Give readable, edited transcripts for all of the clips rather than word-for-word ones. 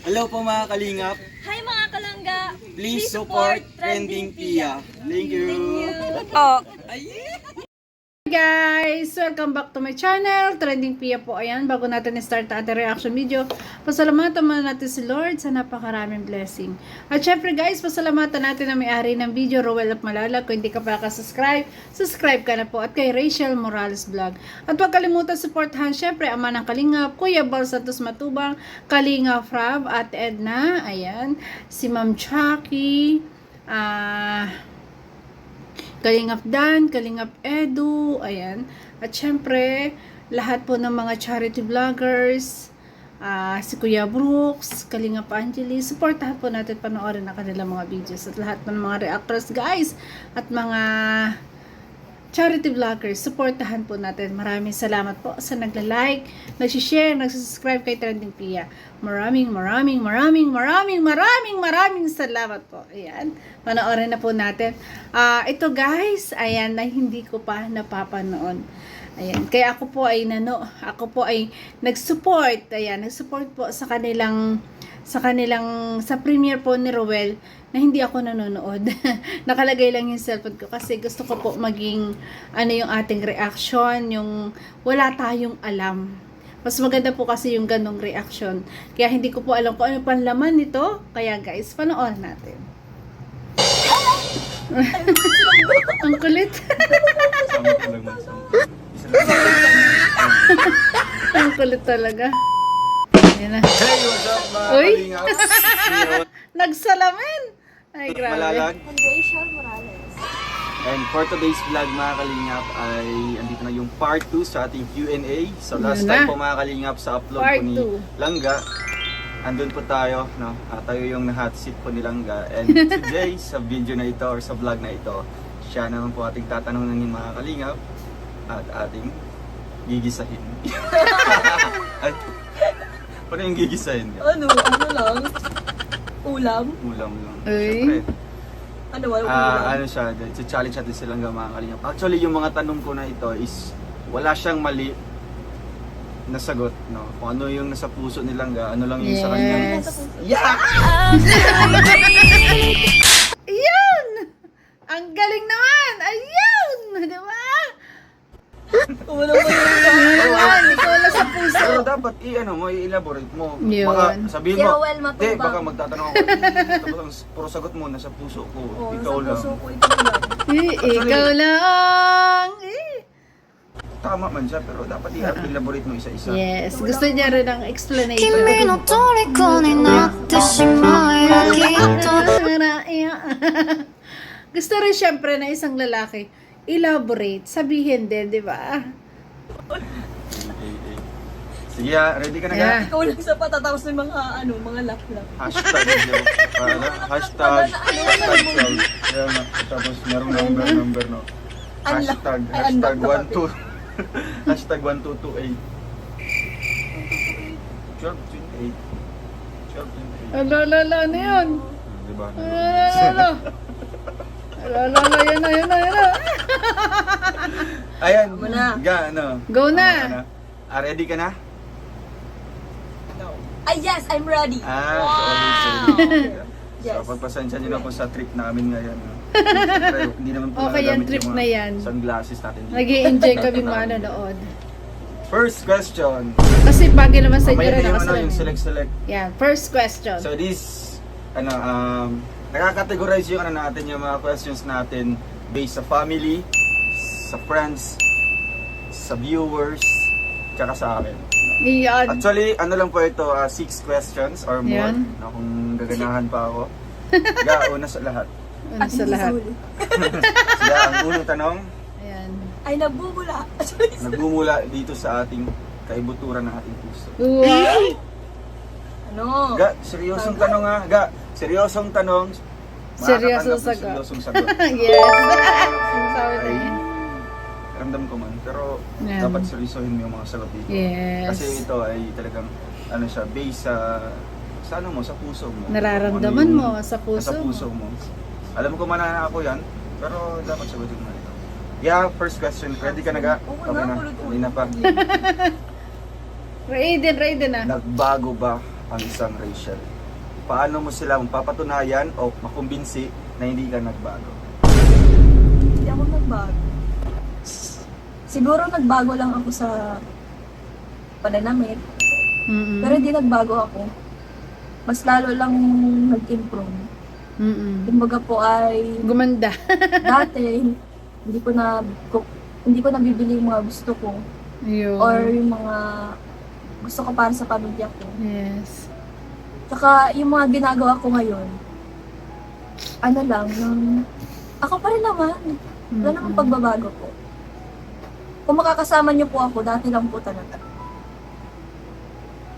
Hello po mga kalingap. Hi mga kalangga! Please support Trending Pia. Thank you. Oh. Guys, welcome back to my channel, Trending Pia po. Ayan, bago natin i-start ang ating reaction video, pasalamatan muna natin si Lord sa napakaraming blessing. At syempre guys, pasalamatan natin ang may-ari ng video, Rowel of Malalag. Kung hindi ka pa subscribe ka na po. At kay Rachel Morales Vlog. At huwag kalimutan supportahan syempre Ama ng Kalingap, Kuya Bal Santos Matubang, Kalinga Frab, at Edna, ayan, si Ma'am Chucky, Kalingap Dan, Kalingap Edu, ayan. At syempre, lahat po ng mga charity vloggers, si Kuya Brooks, Kalingap Angeli, supportahan po natin, panoorin na kanilang mga videos. At lahat ng mga reactors guys, at mga charity vloggers, supportahan po natin. Maraming salamat po sa nagla-like, nag-share, nag-subscribe kay Trending Pia. Maraming salamat po. Ayan, panoorin na po natin. Ito guys, ayan, na hindi ko pa napapanood. Ayan, kaya ako po ay nag-support. Ayan, nag-support po sa premiere po ni Rowel na hindi ako nanonood. Nakalagay lang yung cellphone ko kasi gusto ko po maging yung ating reaction, yung wala tayong alam. Mas maganda po kasi yung ganong reaction. Kaya hindi ko po alam kung ano pang laman nito. Kaya guys, panoorin natin. Ang kulit. Ang kulit talaga. Ayan na. Hey, what's up mga Uy! kalingap? Nagsalamin! Ay, grabe. Malalag. And Rachel Morales. And for today's vlog mga kalingap ay andito na yung part 2 sa ating Q&A. So last Yun time na. po mga kalingap sa upload Part po ni two. Langga, andun po tayo, no? Tayo yung na-hot seat po ni Langga. And today sa video na ito or sa vlog na ito, siya naman po ating tatanungin mga kalingap at ating gigisahin. Ay, paano yung gigisahin niya? Ano lang? Ulam? Ulam lang. Ay. Siyempre, Ano, walang ulam? ano siya, challenge natin silang mga kalingap. Actually, yung mga tanong ko na ito is wala siyang mali na sagot, no? Kung ano yung nasa puso ni Langga, ano lang yung sa kanya. Yes. Yeah! Ayun! Ang galing naman! Ayun! Di ba? Walang ulam. Ayun, ikaw na sa puso. Pero dapat i-elaborate mo. Yun. Baka sabihin Si mo, Rowel Matubang. "Te, baka magtatanong ako, tapos ang puro sagot mo nasa puso ko, Oo, ikaw sa lang." puso ko ito lang. Ikaw lang! Tama man siya, pero dapat i-elaborate mo isa-isa. Yes, gusto niya rin ang explanation. 君の虜になってしまえばきっと Gusto rin syempre na isang lalaki elaborate, sabihin din, di ba? Sige, ready ka na Yeah. ka? Ikaw lang sa patatapos ng mga lap-lap. Hashtag yun. Hashtag. Yan, tapos merong number, no? Hashtag 12. Hashtag 1228. 1228. 1228. Alala, ano yun? Diba? Alala, yan na. Ayan. Go na. Ano? Go na. Ready ka na? Ay, yes! I'm ready! So, Yes. pagpasensya nyo na po sa trip namin ngayon. No? Siyempre, hindi naman po Okay, yung nagagamit trip mga na yan. sunglasses natin. Nag-i-enjoy kami manonood. First question. Kasi bagay naman sa inyo Mamaya rin na yung, nakasalamin. yung select. Yan, first question. So this, nakakategorize yung natin yung mga questions natin based sa family, sa friends, sa viewers, tsaka sa akin. Yan. Actually, lang po ito, 6 questions or more, Yan. na kung gaganahan pa ako. Una sa lahat. Ano sa lahat? Sila ang unang tanong, Ayan. Ay, nagbubula. nagbumula dito sa ating kaibuturan ng ating puso. Wow! Ano? Seryosong tanong ha. Seryosong tanong. Seryosong Makakatanggap ng sagot. Seryosong sagot. Yes. Sabi na Ay, yan. ramdam ko man. Pero Yan. dapat seryosohin mo yung mga sagot dito. Yes. Kasi ito ay talagang siya, based sa ano mo, sa puso mo. Nararamdaman Kung mo sa puso mo. Alam ko man na ako yan, pero dapat sagutin mo ito. Yeah, first question. Ready ka na ga? Oo Okay na, na. ulit-ulit. Hindi na pa. Raiden na. Nagbago ba ang isang Rachel? paano mo sila mapapatunayan o makumbinsi na hindi ka nagbago? Hindi ako nagbago. Siguro nagbago lang ako sa pananamit. Mm-mm. Pero hindi nagbago ako. Mas lalo lang nag-improve. Mm-mm. Kumbaga po ay Gumanda. dati hindi ko nabibili yung mga gusto ko Yun. or yung mga gusto ko para sa pamilya ko. Yes. Tsaka yung mga ginagawa ko ngayon, ano lang, ako pa rin naman. Wala namang pagbabago po. Kung makakasama niyo po ako, dati lang po talaga.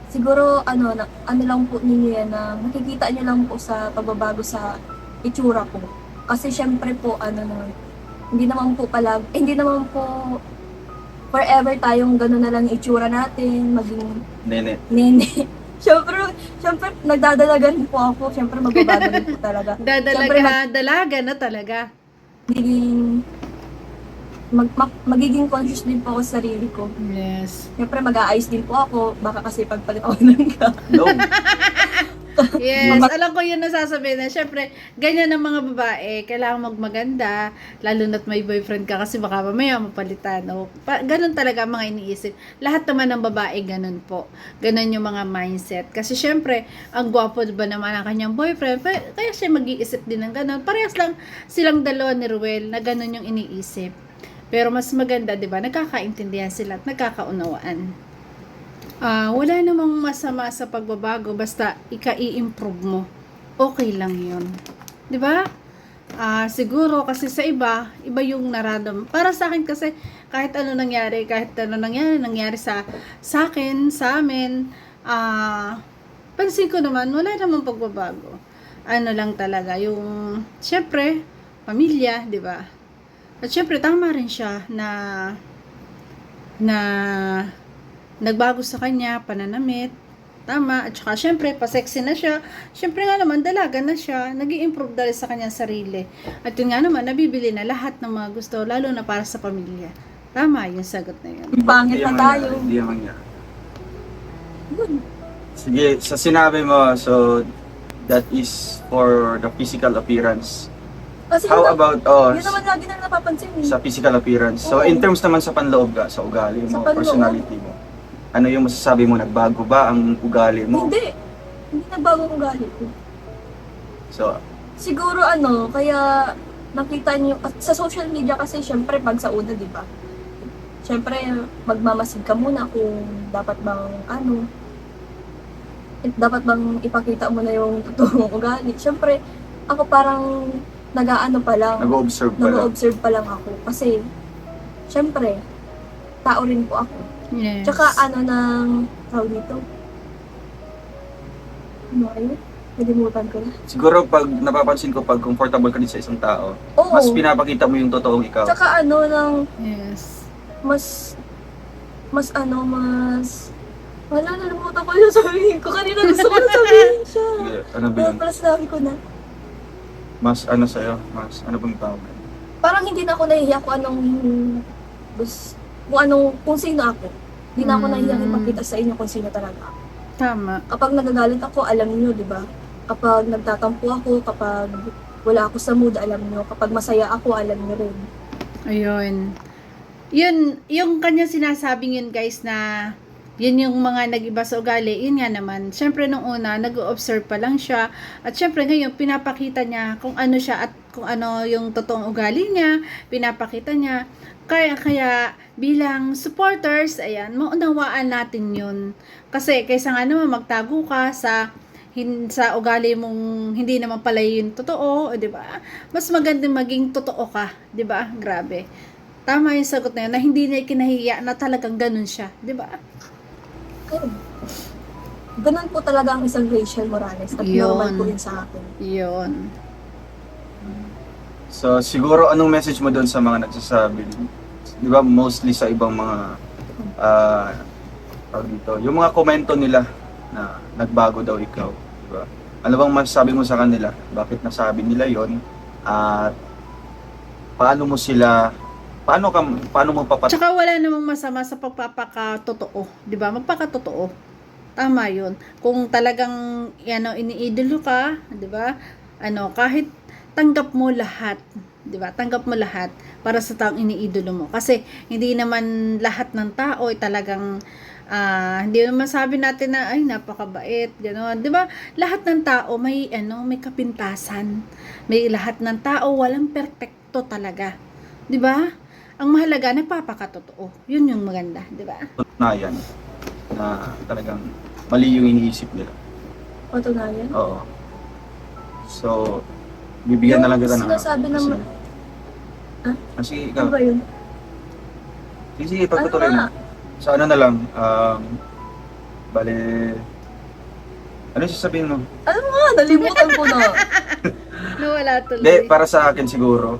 Siguro, ano lang po ninyo yan na makikita niyo lang po sa pagbabago sa itsura ko. Kasi syempre po, hindi naman po forever tayong gano'n na lang yung itsura natin, maging Nene. nene. Syempre, nagdadalagan po ako. Syempre, magbabago rin po talaga. Syempre, Dalaga na talaga. magiging conscious din po ako sa sarili ko. Yes. Syempre, mag-aayos din po ako. Baka kasi pagpalit ako ng ka. No. Yes, alam ko yun nasasabihin na. Siyempre, ganyan ang mga babae. Kailangan magmaganda. Lalo na't may boyfriend ka kasi baka mamaya mapalitan. O, ganun talaga ang mga iniisip. Lahat naman ng babae, ganun po. Ganun yung mga mindset. Kasi siyempre, ang gwapo ba naman ang kanyang boyfriend. Kaya siya mag-iisip din ng ganun. Parehas lang silang dalawa ni Ruel na ganun yung iniisip. Pero mas maganda, di ba? Nagkakaintindihan sila at nagkakaunawaan. Wala namang masama sa pagbabago basta i-improve mo. Okay lang 'yun. 'Di ba? Siguro kasi sa iba yung nararamdaman. Para sa akin kasi kahit ano nangyari sa akin, sa amin, pansin ko naman wala namang pagbabago. Ano lang talaga yung syempre pamilya, 'di ba? At syempre tama rin siya na nagbago sa kanya, pananamit, tama, at saka syempre, pa-sexy na siya, syempre nga naman, dalaga na siya, nag-i-improve dahil sa kanyang sarili. At yun nga naman, nabibili na lahat ng mga gusto, lalo na para sa pamilya. Tama yung sagot na yun. Pangit na tayo. Hindi naman yan. Yun. Sige, sa sinabi mo, so that is for the physical appearance. Kasi How about yun naman lagi na napapansin eh. sa physical appearance? So Oo. in terms naman sa panloob ka, sa ugali Sa mo, panloob. personality mo, ano yung masasabi mo? Nagbago ba ang ugali mo? Hindi nagbago ang ugali ko. So, Siguro kaya nakita niyo sa social media kasi syempre pag sa una, di ba? Syempre magmamasid ka muna kung dapat bang ipakita mo na yung totoong ugali. Syempre ako parang pa lang. Nag-observe pa lang ako kasi syempre tao rin po ako. Yes. Tsaka tawag dito? Ano ayun? Nalimutan ko na. siguro pag napapansin ko, pag comfortable ka din sa isang tao, Oo. mas pinapakita mo yung totoong ikaw. Tsaka Yes. wala, nalimutan ko yung sabihin ko. Kanina gusto ko na sabihin siya. Sige, ano ba Pero yun? pala sinabi ko na. Mas ano sa'yo? Mas ano bang tawag? Parang hindi na ako nahihiya kung sino ako. Hindi na ako nahihiya ipakita sa inyo kung sino talaga ako. Tama. Kapag nagagalit ako, alam niyo, di ba? Kapag nagtatampo ako, kapag wala ako sa mood, alam niyo. Kapag masaya ako, alam niyo rin. Ayun. Yun, yung kanya sinasabing yun guys na yun yung mga nag-iba sa ugali, yun nga naman. Siyempre nung una, nag-observe pa lang siya. At siyempre ngayon, pinapakita niya kung ano siya at kung ano yung totoong ugali niya. Pinapakita niya. Kaya bilang supporters, ayan, maunawaan natin yun. Kasi kaysa nga naman magtago ka sa ugali mong hindi naman pala yun totoo, di ba? Mas maganda maging totoo ka, di ba? Grabe. Tama yung sagot na yun, na hindi niya kinahiya na talagang ganun siya, di ba? Ayun. Ganun po talaga ang isang Rachel Morales at Yun. normal po rin sa akin. Yun. So, siguro anong message mo doon sa mga nagsasabi? Di ba, mostly sa ibang mga tawag dito, yung mga komento nila na nagbago daw ikaw, di ba? Ano bang masasabi mo sa kanila? Bakit nasabi nila yon? At paano mo Tsaka wala namang masama sa pagpapakatotoo, di ba? Magpakatotoo. Tama yun. Kung talagang iniidolo ka, 'di ba? Kahit tanggap mo lahat, 'di ba? Tanggap mo lahat para sa taong iniidolo mo. Kasi hindi naman lahat ng tao ay talagang hindi naman sabi natin na ay napakabait, gano'n. 'Di ba? Lahat ng tao may kapintasan. May lahat ng tao walang perpekto talaga. 'Di ba? Ang mahalaga nagpapakatotoo. 'Yun yung maganda, 'di ba? Tunayan na talagang mali yung iniisip nila. Patunayan. Oo. So, bibigyan na lang kita ng... sinasabi naman. Sige, Ano ikaw. ba yun? Sige, pagpatuloy Ano mo. Sa ano na lang, bale... Ano yung sasabihin mo? Ano nga, nalimutan ko na. Nawala tuloy. Hindi, para sa akin siguro,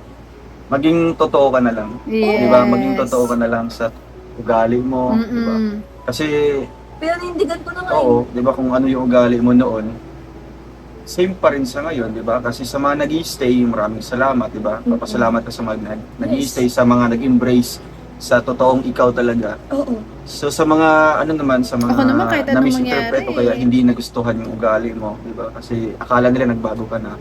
maging totoo ka na lang. Yes. Di ba? Maging totoo ka na lang sa ugali mo. Di ba? Mm-mm. Kasi, Pero nanindigan ko na nga oo, di ba kung ano yung ugali mo noon, same pa rin sa ngayon, di ba? Kasi sa mga nag-i-stay, maraming salamat, di ba? Papasalamat ka sa mga nag-i-stay, sa mga nag-embrace sa totoong ikaw talaga. Oo. So sa mga ano naman, sa mga Ako naman, kahit anong na-misinterpret o mangyari. kaya hindi nagustuhan yung ugali mo, di ba? Kasi akala nila nagbago ka na.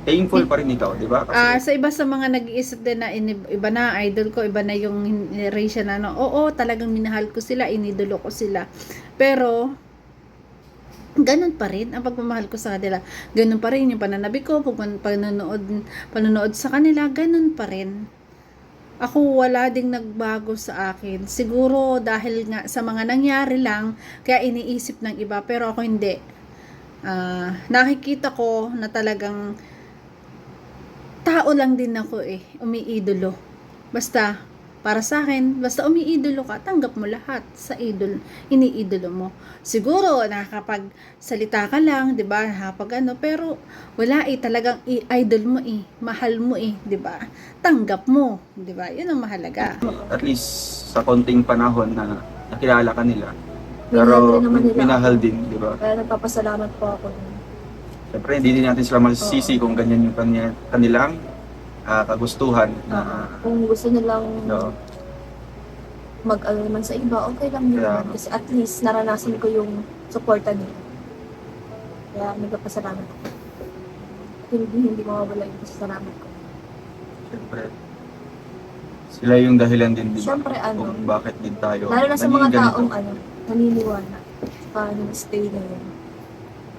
Thankful pa rin ikaw, di ba? Kasi Sa iba sa mga nag-iisip din na iba na idol ko, iba na yung generation na oo, talagang minahal ko sila, inidolo ko sila. Pero ganun pa rin ang pagmamahal ko sa kanila. Ganun pa rin yung pananabi ko, panonood sa kanila, ganun pa rin. Ako wala ding nagbago sa akin. Siguro dahil nga sa mga nangyari lang, kaya iniisip ng iba, pero ako hindi. Nakikita ko na talagang tao lang din ako umiidolo. Basta, para sa akin, basta umiidolo ka, tanggap mo lahat sa iniidolo mo. Siguro, nakakapagsalita ka lang, di ba, pero wala talagang idol mo mahal mo di ba, tanggap mo, di ba, yun ang mahalaga. at least sa konting panahon na nakilala ka nila. Minahal Pero rin naman nila minahal ako. din, di ba? Kaya nagpapasalamat po ako. Siyempre, hindi din natin sila masisisi kung ganyan yung kanilang kagustuhan na Kung gusto nilang no, mag-ano naman sa iba, okay lang yun. Kaya- Kasi at least naranasan ko yung supporta nila. Kaya nagpapasalamat ako. Hindi mawawala yung pasasalamat ko. siyempre, sila yung dahilan din, di ba? Siyempre Kung bakit din tayo lalo na sa naging mga ganito. taong naniniwala sa stay na yun.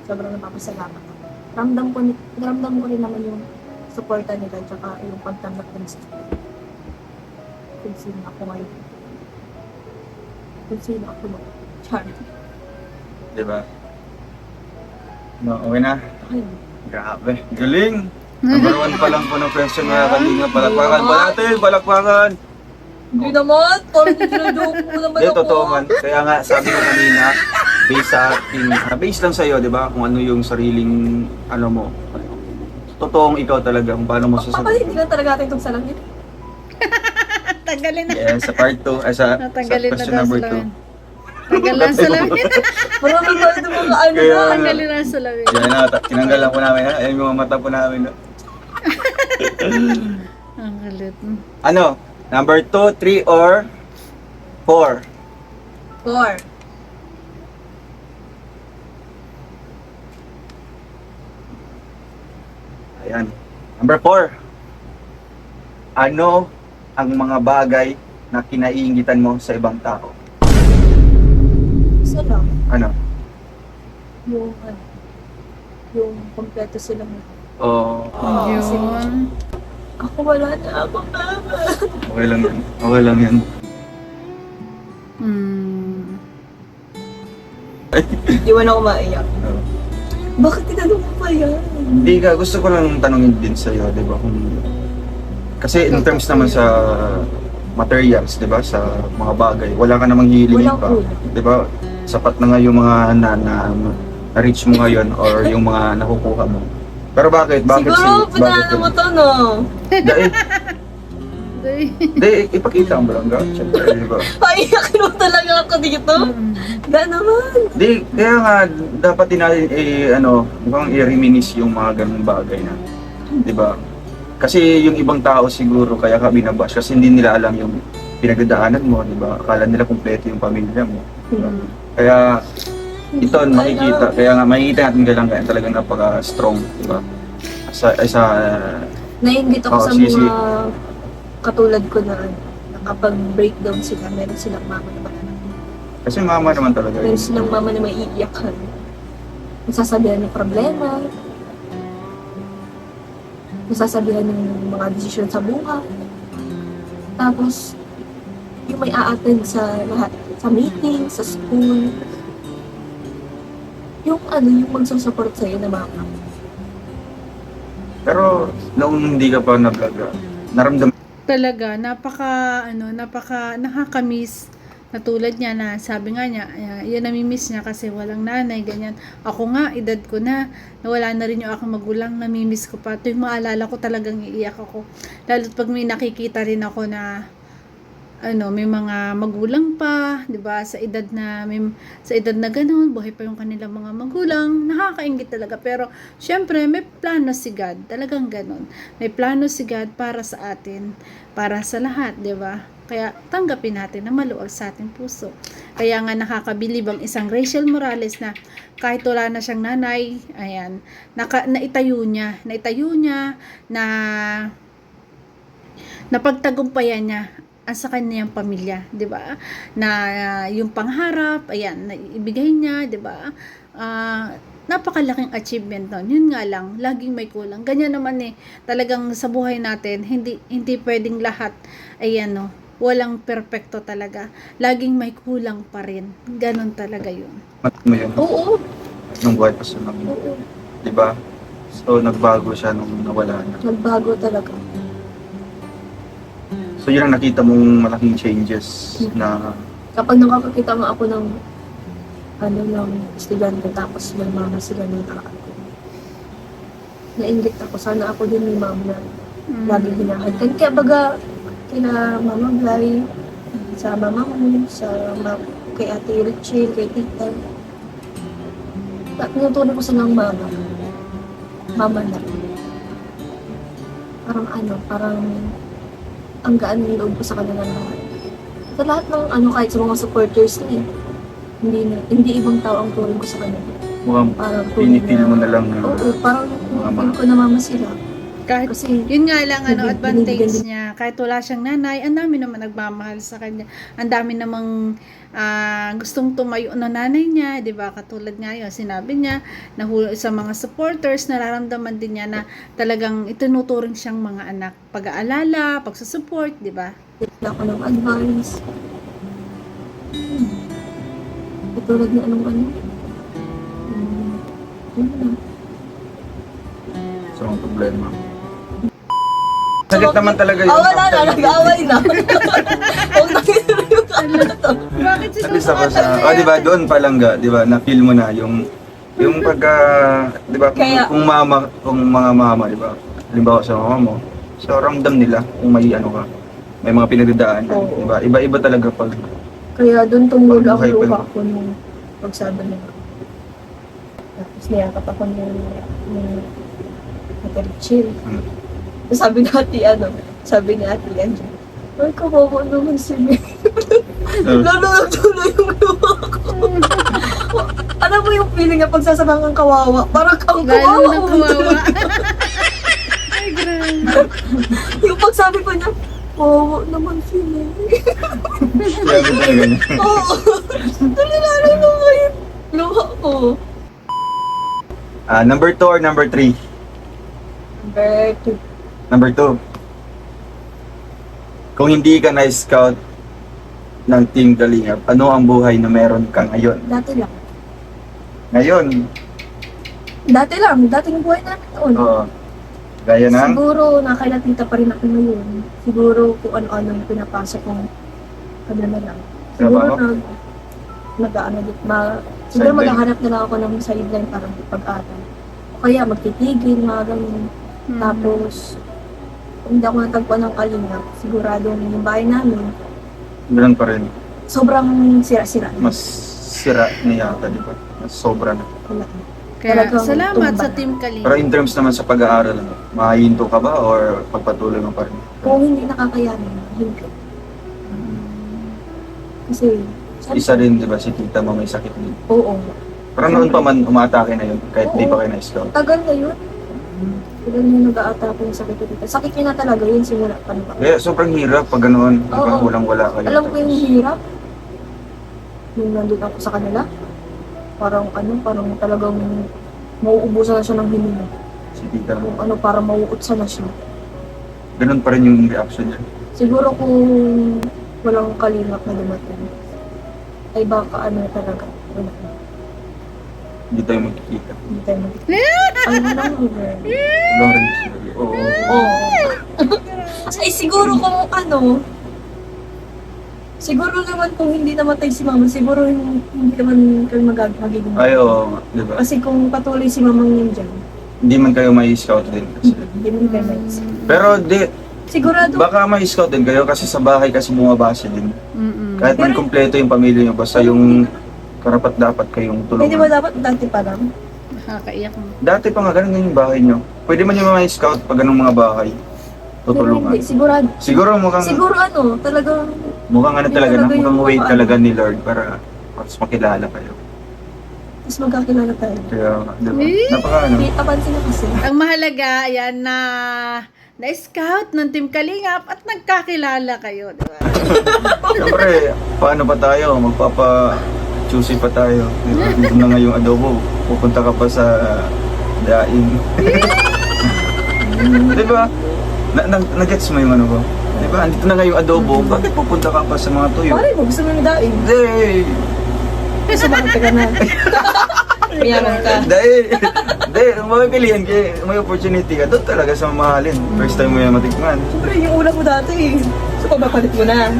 Sobrang napapasalamat ako. Ramdam ko rin naman yung suporta nila tsaka yung pagtanggap nila sa akin. Kung sino ako ngayon. Kung sino ako ngayon. Char. Di ba? No, okay na. Ay, Grabe. Galing! Number 1 pa lang po ng question mga kalinga. Palakpakan pa natin! Palakpakan! hindi naman! Parang joke mo naman Hindi, ako. totoo man. Kaya nga, sabi ko kanina, based sa ating, based lang sa'yo, di ba? Kung ano yung sariling, ano mo. Totoong ikaw talaga, kung paano mo sasabihin. Papalitin lang talaga natin itong salangit. Tanggalin na. Yeah, sa part 2, sa Natanggalin na question daw number salamin. Tanggalan sa salamin. Maraming ba ito mga ano Kaya- na? Tanggalin na sa salamin. 2. Yan na, tinanggalan po namin ha. Ayan yung mga mata po namin. No? Ang galit. Ano? Number 2, 3, or 4? 4. Ayan. Number 4. Ano ang mga bagay na kinaiingitan mo sa ibang tao? Isa lang. Ano? Yung kompleto silang Oh, Yun. ako wala na ako mama. okay lang yan. Okay lang yan. Iwan ako maiyak. Bakit tinanong mo pa yan? Hindi ka, gusto ko lang tanungin din sa'yo, di ba? Kasi in terms naman sa materials, di ba? Sa mga bagay, wala ka namang hiling Walang pa. kulang. Di ba? Sapat na nga yung mga na-reach mo ngayon or yung mga nakukuha mo. Pero bakit? Bakit Siguro, bakit pinano mo yun? to, no? Di, ipakita mo lang, siyempre, di ba? Paiyakin mo talaga ako dito. Da naman. Di, kaya nga, dapat din natin, mukhang i-reminisce yung mga ganung bagay na, di ba? Kasi yung ibang tao siguro, kaya ka binabash, kasi hindi nila alam yung pinagdadaanan mo, di ba? Akala nila kumpleto yung pamilya mo. Di ba? Kaya, ito makikita. Kaya nga makikita natin ka lang kaya talagang napaka-strong, di ba? Naiingit ako Oo, sa sige, mga katulad ko na nakapag-breakdown sila. Meron silang mama na matanak. Kasi mama naman talaga Meron yun. silang mama na maiiyakan. Nasasabihan ng problema. Nasasabihan ng mga desisyon sa buhay. Tapos, yung may a-attend sa lahat. Sa meeting, sa school. Yung yung magsusupport sa'yo na mama. Pero noong hindi ka pa naramdaman Talaga, napaka nakakamiss na tulad niya na sabi nga niya, yun namimiss niya kasi walang nanay, ganyan. Ako nga, edad ko na, nawala na rin yung aking magulang, namimiss ko pa. Ito yung maalala ko talagang iiyak ako. Lalo't pag may nakikita rin ako na may mga magulang pa, 'di ba? Sa edad na ganoon, buhay pa yung kanilang mga magulang, nakakainggit talaga. Pero syempre, may plano si God, talagang ganoon. May plano si God para sa atin, para sa lahat, 'di ba? Kaya tanggapin natin na maluwag sa ating puso. Kaya nga nakakabilib ang isang Rachel Morales na kahit wala na siyang nanay, ayan, naitayo niya na napagtagumpayan niya sa kanyang pamilya, 'di ba? Na yung pangarap, ayan, naibigay niya, 'di ba? Napakalaking achievement nun. Yun nga lang, laging may kulang. Ganyan naman talagang sa buhay natin, hindi pwedeng lahat ayan walang perpekto talaga. Laging may kulang pa rin. Ganon talaga 'yun. mo yun Oo. nung buhay pa siya Oo. di ba? So nagbago siya nung nawala na. Nagbago talaga. So yun ang nakita mong malaking changes na Kapag nakakakita nga ako ng ng estudyante tapos may mama sila ng takaan ko. Nainggit ako. Sana ako din may mama na lagi hinahagkan. Kaya baga, kina Mama Blay, sa mama ko, kay Ate Richie, kay Tita. Tinutunan ko silang mama. Mama na. Parang ang gaan ng loob ko sa kanila lahat. Sa lahat ng kahit sa mga supporters niya, hindi ibang tao ang turing ko sa kanila. mukhang Parang pinipil mo na lang na Oo, parang mama. feel ko na mama sila. Kahit Kasi, yun nga lang advantage binibigyan niya, kahit wala siyang nanay, ang dami naman nagmamahal sa kanya. Ang dami namang gustong tumayo na nanay niya, 'di ba? Katulad nga 'yon, sinabi niya na sa mga supporters nararamdaman din niya na talagang itinuturing siyang mga anak. Pag-aalala, pagsusupport, 'di ba? wala ko ng advice. Katulad na yun na. So ang problema. Saglit naman talaga yun. Wala na, nag-away na. Huwag na yung Bakit si At least ako sa, di ba, doon pa lang di ba, na-feel mo na yung pagka, di ba, Kaya- kung mga mama, di ba, halimbawa sa mama mo, so ramdam nila kung may may mga pinagdadaan, Oo. di ba, iba-iba talaga pag, Kaya doon tumulo ang Okay, luha pwede. ko nung pagsabi niya. Tapos niyakap ako ng chill. Sabi ni Ate Angie, ay, kawawa naman si May. Lalo yung luha ko. Alam mo yung feeling na pagsasabang kang kawawa? Parang kang Lalo kawawa. na kawawa. Ay, grabe. Yung pagsabi ko niya, kawawa naman si May. sabi talaga niya. Oo. Lalo yung luha ko. Number 2 or number 3? Number 2. Kung hindi ka na-scout ng Team Kalingap, ano ang buhay na meron ka ngayon? Dati lang. Ngayon, Dating buhay namin noon. gaya ng, Siguro nakailatita pa rin ako ngayon. Siguro kung ano-ano yung pinapasok kong na lang. Siguro Trabaho? siguro Sideline. maghahanap na lang ako ng sideline para pag-aral. O kaya magtitigil, mga ganun. Tapos, kung hindi ako natagpuan ng Kalingap, siguradong yung bahay namin, ganun pa rin. sobrang sira-sira. Mas sira na yata, di ba? Mas sobra na. Wala. Kaya Talagang salamat tumba. sa Team Kalinga. Pero in terms naman sa pag-aaral, makahinto ka ba or pagpatuloy mo pa rin? Kung hindi nakakayanin, hindi. Kasi, Isa rin, di ba, si tita mo may sakit din. oo. Pero noon pa man umatake na yun, kahit di pa kayo na-scout. Tagal na yun. Tagal na yun nag-a-atake yung sakit ko dito. Sakit niya na talaga yun simula pa naman. Kaya sobrang hirap pag ganoon, Oo. walang-wala kayo. Alam ko yung hirap. Nung nandun ako sa kanila. Parang talagang mauubusan na siya ng hininga. Si tita, Parang mauutsa na siya. ganun pa rin yung reaction niya. Siguro kung walang kalingap na dumating, ay baka talaga. Wala. Hindi tayo magkikita. Hindi tayo Ay, walang over. Lawrence, oo. Oo. Ay, siguro kung siguro naman kung hindi namatay si mama, siguro hindi naman kami magiging. Ay, oo, di ba? Kasi kung patuloy si mamang nandyan, Hindi man kayo may scout din kasi. hindi naman kayo may Pero sigurado. baka may scout din kayo kasi sa bahay kasi bumabase din. Mm-mm. Kahit man kompleto yung pamilya nyo, basta yung karapat dapat kayong Hindi ba tulungan. dapat dati pa lang? Nakakaiyak mo. Dati pa nga, ganun yung bahay nyo. Pwede man yung mga scout pag ganung mga bahay. Tutulungan. Hindi, sigurado. Siguro mukhang Talagang talaga Yun na, talaga yung mukhang way mga talaga ni Lord para mas makilala kayo. mas magkakilala tayo. Kaya, di ba? Napaka Kita pansin na kasi. Ang mahalaga, ayan na-scout ng Team Kalingap at nagkakilala kayo, di ba? Siyempre, paano pa tayo? Magpapa-choosy pa tayo. Diba? Dito na nga yung adobo. Pupunta ka pa sa daing. Diba? Nag-gets mo yung ano ko? Diba? Andito na nga yung adobo. Bakit pupunta ka pa sa mga tuyo? Pare mo, gusto mo yung daing. Hindi! Gusto mo ka na. Mayaman ka. Hindi! Mapipilihan kayo. May opportunity ka. Doon talaga sa mamahalin. First time mo yan matikman. Siyempre, yung ulam mo dati eh. So, papapalit mo na.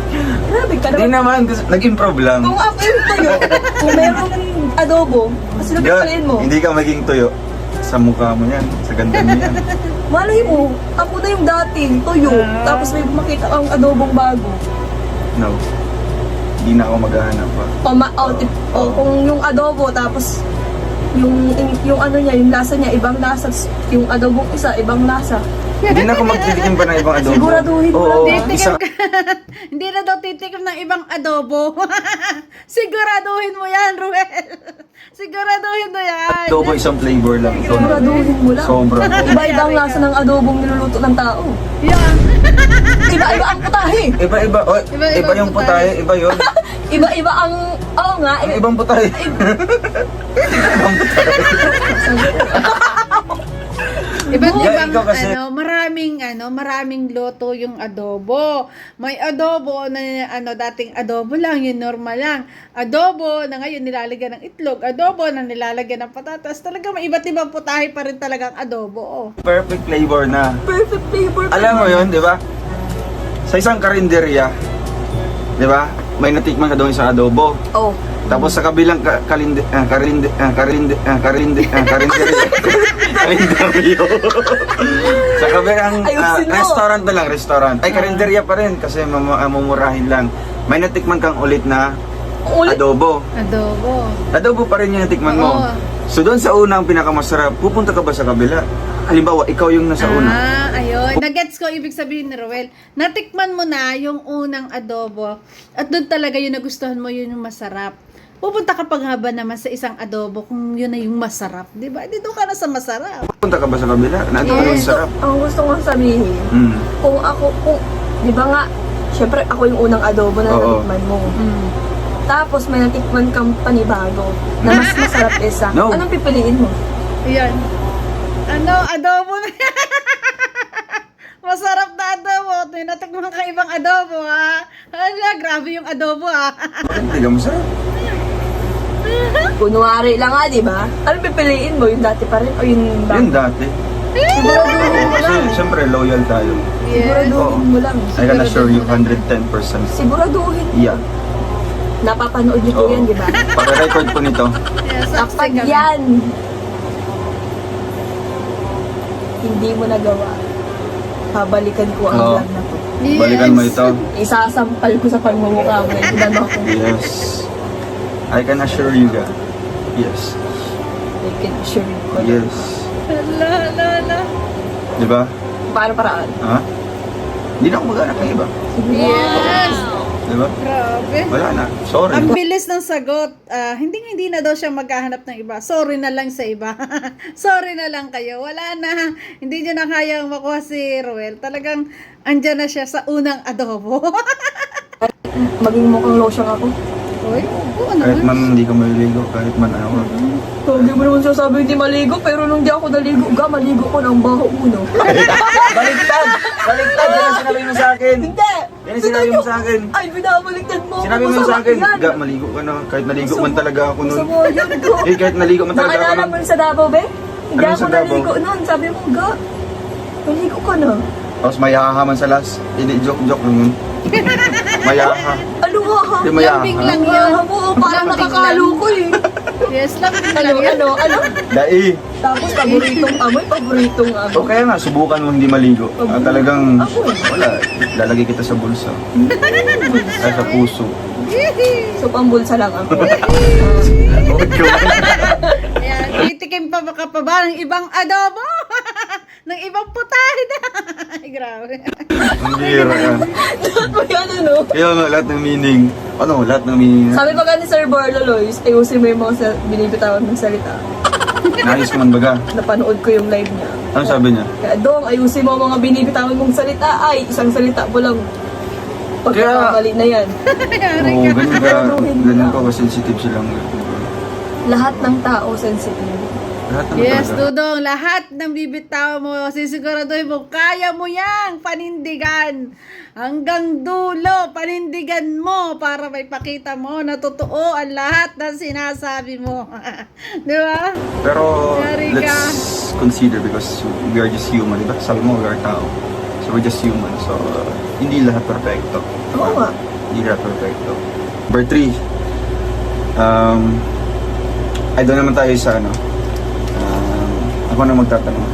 Grabe ka Hindi naman. naman. Nag-improve lang. Kung ako yung tuyo, kung merong adobo, kasi nagpapalin mo. Hindi ka maging tuyo. Sa mukha mo yan. Sa ganda mo yan. Malay mo, ako na yung dating tuyo. Tapos may makita kang adobong bago. No. Hindi na ako maghahanap pa. Kung yung adobo, tapos yung ano niya, yung lasa niya, ibang lasa. Yung adobong isa, ibang lasa. Hindi na ako magtitikim pa ng ibang adobo. Siguraduhin mo Oo, lang. isa. Hindi na daw titikim ng ibang adobo. Siguraduhin mo yan, Ruel. Siguraduhin mo yan. Adobo isang flavor lang. Ito na. Siguraduhin mo lang. Sobra. Iba-ibang lasa ng adobong niluluto ng tao. Yan. Iba-iba ang putahe. Iba-iba. Oh, Iba-iba iba yung putahe. Iba yun. Iba-iba ang... Oo nga. Ang ibang putahe. Iba't Yeah, ibang ikaw kasi- maraming loto yung adobo. May adobo na dating adobo lang, yung normal lang. Adobo na ngayon nilalagyan ng itlog, adobo na nilalagyan ng patatas. Talaga may iba't ibang putahe pa rin talagang adobo. Perfect flavor na. Perfect flavor. Alam mo yun, di ba? Sa isang karinderya, di ba? May natikman ka doon isang adobo. Oh. Tapos sa kabilang karinderyo. Sa kabilang Ayusin mo. restaurant na lang, restaurant. Ay, karinderya pa rin kasi mamumurahin lang. May natikman kang ulit na Ulit? adobo. Adobo. Adobo pa rin yung natikman mo. Oo. So doon sa unang pinakamasarap, pupunta ka ba sa kabila? Halimbawa, ikaw yung nasa una. Ayun. Nagets ko ibig sabihin ni Roel. Natikman mo na yung unang adobo at doon talaga yung nagustuhan mo, yun yung masarap. Pupunta ka paghaba naman sa isang adobo kung yun na yung masarap. Di ba? Dito ka na sa masarap. Pupunta ka ba sa kabila? Nandun ka yung sarap. Ang gusto kong sabihin, Mm. di ba nga, syempre ako yung unang adobo na Oo. natikman mo. Mm. Tapos may natikman kang panibago na mas masarap isa. No. Anong pipiliin mo? Ayan. Adobo na masarap na adobo. May natikman ka ibang adobo, ha? Hala, grabe yung adobo, ha? Hindi ka masarap. Kunwari lang nga, di ba? Anong pipiliin mo? Yung dati pa rin o yung bago? Yun dati. Siguraduhin mo Kasi lang. syempre loyal tayo. Siguraduhin mo lang. I can assure you 110%. Siguraduhin mo. Yeah. Napapanood niyo po Oo. yan, di ba? Para-record po nito. Yes, Kapag yan, hindi mo nagawa, babalikan ko ang Oo. vlog na to. Yes. Balikan mo ito. Isasampal ko sa pagmumukha mo. Ilan ako. Yes. I can assure you that. Yes. I can assure you ko. Yes. Hala. Di ba? Paano paraan? Ha? Hindi na ako maghanap ng iba. Yes. Di ba? Grabe. Wala na. Sorry. Ang bilis bilis ng sagot. Hindi na daw siya maghahanap ng iba. Sorry na lang sa iba. Sorry na lang kayo. Wala na. Hindi niyo na kayang makuha si Ruel. Talagang andyan na siya sa unang adobo. Maging mukhang losyang ako. Uy, oo Kahit naman. man hindi ka maliligo, kahit man ano. Hindi mo naman sasabi hindi maligo, pero nung di ako naligo, maligo ko ng baho uno. Baliktad! Baliktad! Yan ang sinabi mo sa akin! Hindi! Yan ang sinabi mo sa akin! Ay, binabaliktad mo ako. Sinabi mo Masama sa akin, yan. Ga, maligo ka na. Kahit naligo man talaga ako nun. Masama yun, Go. Eh, kahit naligo man talaga ako Nakilala nun. mo sa Davao, be? Hindi Ano ako sa Davao? naligo nun. Sabi mo, Ga, naligo ka na. Tapos mayahaman sa last. Hindi, joke lang yun. Mayaha. Ano nga ha? Hindi mayaha. Lambing lang yun. Mo, parang Lambing nakakalo ko eh. Yes, lambing lang yun. Ano? Dai. Tapos paboritong amoy, paboritong amoy. O kaya nga, subukan mo hindi maligo. Talagang, Amoy. wala. Lalagay kita sa bulsa. Ay, sa puso. So, pambulsa lang ako. Huwag ka man. Ayan, titikim pa baka pa ba ng ibang adobo? ng ibang putahe na. Ay, grabe. Ang hira yan. May ano. Kaya nga, lahat ng meaning. Ano, lahat ng meaning. Sabi pa ni Sir Barlo Lois, ayusin mo yung mga binibitawan ng salita. Nayos ko man baga. Napanood ko yung live niya. Ano sabi niya? Kaya Dong, ayusin mo ang mga binibitawan mong salita. Ay, isang salita mo lang. Pagkakamali na yan. Oo, ganun ka sensitive silang. Lahat ng tao sensitive. Lahat ng Yes, talaga. Dudong, lahat ng bibitaw mo, sisiguraduhin mo, kaya mo yang panindigan. Hanggang dulo, panindigan mo para may pakita mo na totoo ang lahat ng sinasabi mo. Di ba? Pero Yari ka. let's consider because we are just human, diba? Sabi mo, we are tao. So we're just human. So hindi lahat perfecto. Oo nga. Hindi lahat perfecto. Number 3. Ay doon naman tayo sa ano. Ako na magtatanong.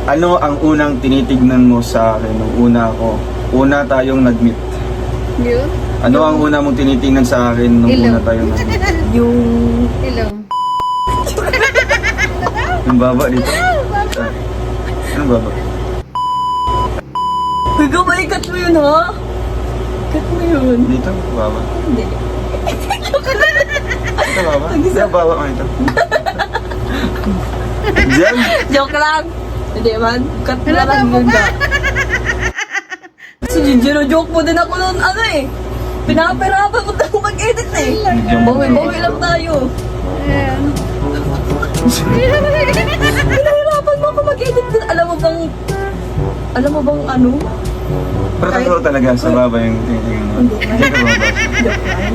Ano ang unang tinitignan mo sa akin nung una tayong nag-meet? Yun? Ano ang una mong tinitingnan sa akin nung Ilong. una tayong nag-meet? Yung... Ilong. Yung baba dito? Anong baba? Higa, maikat mo yun, ha? Ikat mo yun. Dito? Baba? Hindi. Dito baba? Dito baba ka ito. Diyan? Joke lang. Hindi man. Cut mo lang Ano yun ba? Si Gigi, joke mo din ako nun, ano eh. Pinapirapan mo tayo mag-edit eh. Bawi-bawi lang tayo. Ayan. Pinahirapan mo ako mag-edit din. Alam mo bang ano? Pero totoo talaga sa baba yung tinitingnan mo. Hindi. Hindi ka baba. Joke lang.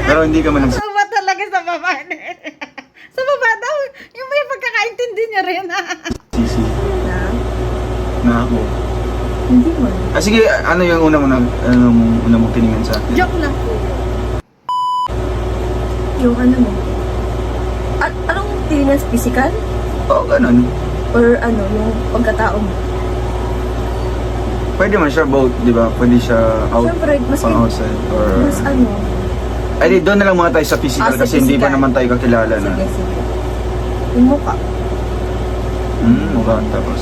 Pero hindi ka man Sa ba talaga sa baba? Sa baba daw. Yung may pagkakaintindi niya rin. nagsisi Na? na ako. Hindi man. Sige, ano yung una mong tiningnan sa akin? Joke lang po. Yung ano mo. At anong tingin na physical? Oo, ganun. Or ano, yung pagkatao mo? Pwede man siya both, di ba? Pwede siya Siyempre, mas pang outside. Or... mas ano. Ay, di, doon na lang muna tayo sa physical Sa kasi hindi pa physical. naman tayo kakilala na. Sige, sige. Yung mukha. Mukha. Tapos,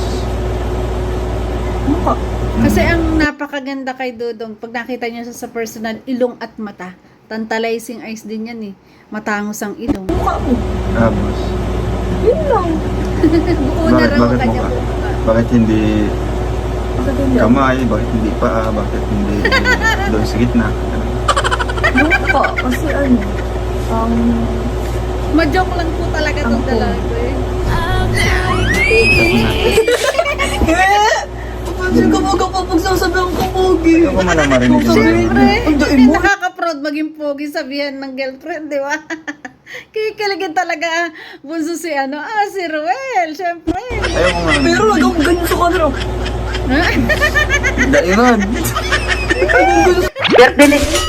Mukha. Kasi ang napakaganda kay Dudong, pag nakita niyo siya sa personal, ilong at mata. Tantalizing eyes din yan eh. Matangos ang ilong. Mukha mo. tapos. Yun lang. Buo na raw ang kanya mukha? mukha. Bakit hindi Bakit hindi? kamay? Bakit hindi paa? Bakit hindi doon sa gitna? Yung mukha. Kasi ano, Ma-joke lang po talaga itong Ang dalaga eh. Pansin ka mo kapag pagsasabihan ko, Pogi. Ikaw ko man ang marinig yung Siyempre, Ang daing mo. nakaka-proud maging pogi sabihan ng girlfriend, di ba? Kikiligin talaga bunso si si Ruel, siyempre. Ayaw ko nga. Pero nagawang ganyan sa kanila. Daiman!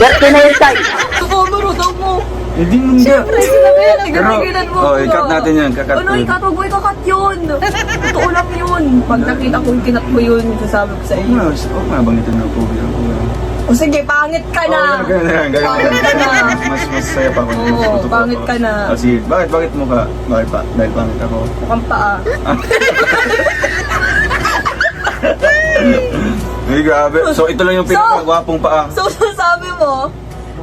Sa camera, daw mo. Hindi mo nga. Sinabihan, Pero, nagagagilan mo. i-cut natin yan. Kakat Ano, ko. ikat? Huwag mo ikakat yun. Totoo lang yun. Pag nakita ko yung kinat mo yun, sasabi ko sa Huwag iyo. mo nga bangitin na po. O sige, pangit ka na. Pangit ka na. Mas masaya pa ako. Oo, pangit ka na. O sige, bakit mo ka? Bakit pa? Dahil pangit ako. Mukhang paa. Ay, Ay, grabe. So, ito lang yung pinakagwapong paa. So, sabi mo,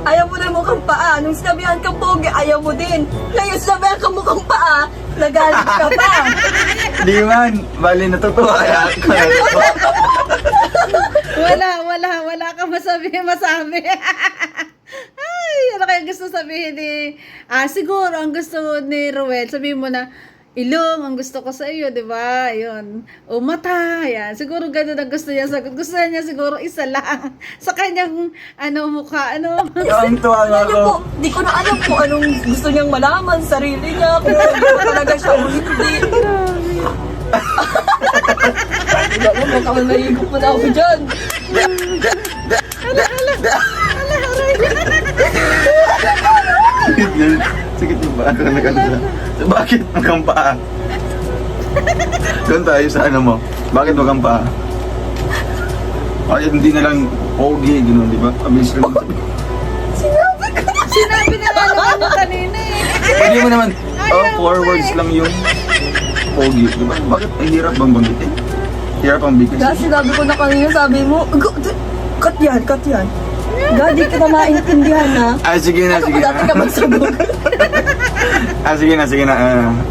ayaw mo na mukhang paa. Nung sinabihan kang pogi, ayaw mo din. Ngayon, sinabihan kang mukhang paa, nagalit ka pa. Di man. Bali, natutuwa. Wala ka masabi. Ay, ano kaya gusto sabihin ni... siguro, ang gusto ni Ruel, sabihin mo na, ilong, ang gusto ko sa iyo, di ba? Ayun. O mata, yan. Siguro ganun ang gusto niya sagot. Gusto niya siguro isa lang. Sa kanyang, mukha, Ang tuwa nga Alam ako. po, di ko na alam kung anong gusto niyang malaman, sarili niya, kung ano talaga siya o hindi. Baka malahigop mo na ako dyan. Sakit yung paa. So, bakit magang paa? Doon tayo sa ano mo. Bakit magang paa? Bakit hindi na lang pogi, gano'n, di ba? Abilis lang. Sinabi na nga naman mo kanina eh. Pwede mo naman, forwards lang yung pogi, di ba? Bakit ang hirap bang banggitin? Hirap ang bigkas. Kasi sinabi ko na kanina, sabi mo, cut yan. Gadi ka na maintindihan na. Sige na. Dati ka magsabog. Sige na.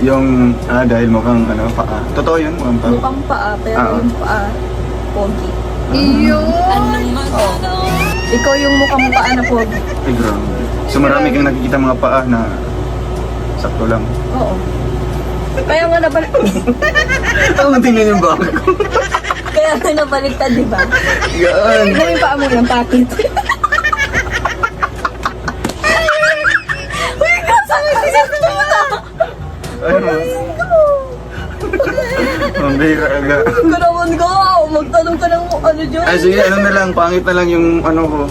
Yung, dahil mukhang, paa. Totoo yun, mukhang paa. Mukhang paa, pero yung paa, pogi. Iyon. Ikaw yung mukhang paa na pogi. Ay, grabe. So marami kang nakikita mga paa na sakto lang. Oo. Kaya nga nabalik... Ang tingnan yung baka ko. Kaya nga nabaliktad, di ba? Yan. Tignan mo yung paa mo yung patit. Uy, kasakit mo na! Ano? Ang bihira aga. Ka naman ka! Magtanong ka ng ano dyan. Ay, sige, ano na lang, pangit na lang yung ko.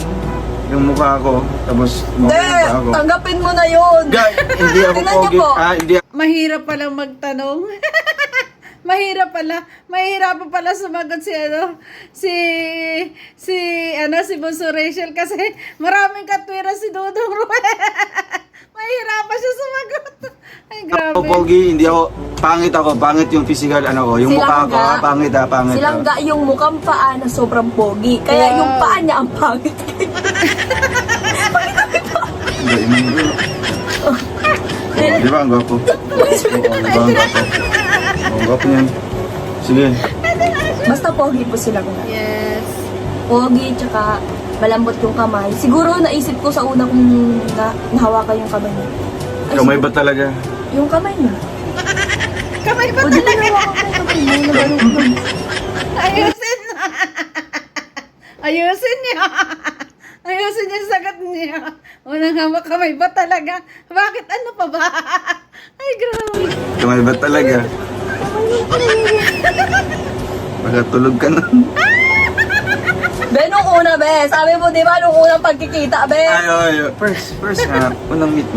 Yung mukha ko. Tapos, Hindi! mukha ako. Tanggapin mo na yun! Guy, hindi ako Tingnan niyo pogi. po. Hindi Mahirap palang magtanong. Mahirap pala sumagot si Bunso Rachel kasi maraming katwira si Dudong Ruel. Mahirapan siya sumagot. Ay, grabe. ako pogi, hindi ako, pangit yung physical, yung mukha ko, pangit. Silangga yung mukhang paa na sobrang pogi. Kaya Wow. yung paa niya ang pangit. Di ba, ang gwapo? Oo, di ba, ang gwapo? Ang gwapo niyan. Sige. Basta pogi po sila ko. Yes. Pogi, tsaka malambot yung kamay. Siguro naisip ko sa una kung nahawakan yung kamay niya. Ay, Kamay ba talaga? Yung kamay niya. Kamay ba O di ba talaga? nahawakan ko yung kamay niya? Nagano- Ayusin na. Ayusin niya. Ayusin niya yung sagot niya. Unang hawak kamay ba talaga? Bakit ano pa ba? Ay, grabe. Kamay ba talaga? Baka tulog ka na. Be, nung una, be. Sabi mo, di ba, nung unang pagkikita, be. Ay. First nga, unang meet.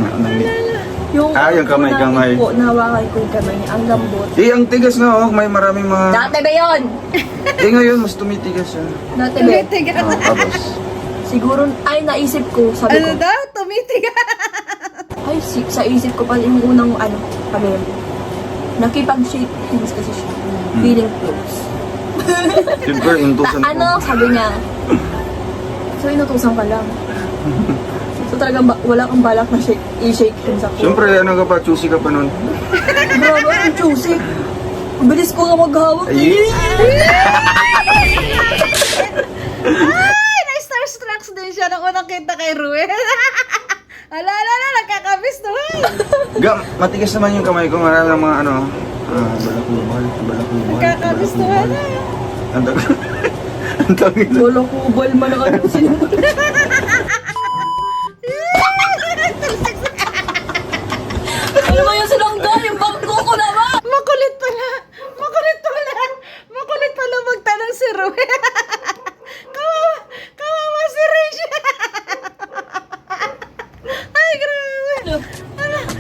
Yung yung kamay. Po, nahawakan ko yung kamay niya. Ang lambot. Ang tigas nga, may maraming mga... Dati ba yun? ngayon, mas tumitigas siya. Dati be. Tumitigas. Tapos, Siguro, ay, naisip ko, sabi Ano ko, daw? Tumitigas. ay, sa isip ko pa yung unang, sabi mo, nakipag-shake hands kasi siya. Feeling close. siyempre, intusan ko. Sabi niya, so inutusan ka lang. So talagang wala kang balak na i-shake hands ako. Siyempre, ka pa, choosy ka pa nun. Grabe, ang juicy. Ang bilis ko nga maghawak. Ay. Ay, na-starstruck din siya nung unang kita kay Ruel. Ala, nagkakabis naman. Matigas naman yung kamay ko. Marami ng mga balakubal. Nagkakabis naman. Ang tawag ito. Wala ko ubal man ang ano sinunod. Ano ba yung sinangga? Yung bangko ko naman! Makulit pala magtanong si Ruel. Kawawa si Rachel. Ay, grabe.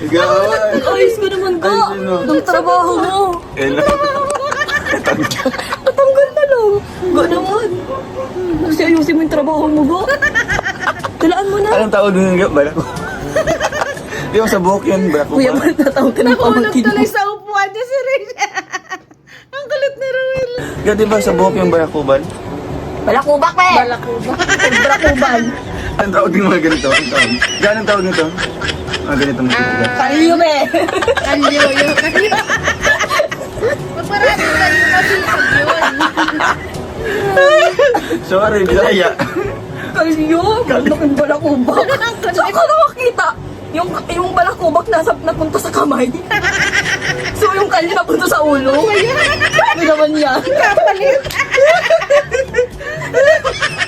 Gawin. Ayos ko naman ka! Ay, sino? Ang trabaho mo! Natanggal na lang! Ga naman! Kasi ayusin mo yung trabaho mo, ga! Talaan mo na! Anong tawag nun nga? Balako. Di ba sa buhok yun? Balako Kuya, ba? magtatawag ka ng Nakulog pamangkin mo. tuloy sa upuan niya si Rachel. Ang kulit ni Ruel. Di ba sa buhok yung balakubal? Balakubak, pe! Balakuba. Balakubal. Anong tawag ng mga ganito? Anong tawag? Gano'ng tawag nito? Mga ganito mga ganito. Kalyo, pe! Kalyo. Magparami na yung masipag yun. Sorry, Bisaya. Kalyo! Laking balakubak. Saan ka nakakita? Yung balakubak napunta sa kamay. So yung kalyo napunta sa ulo. Ano naman yan? Kapalit.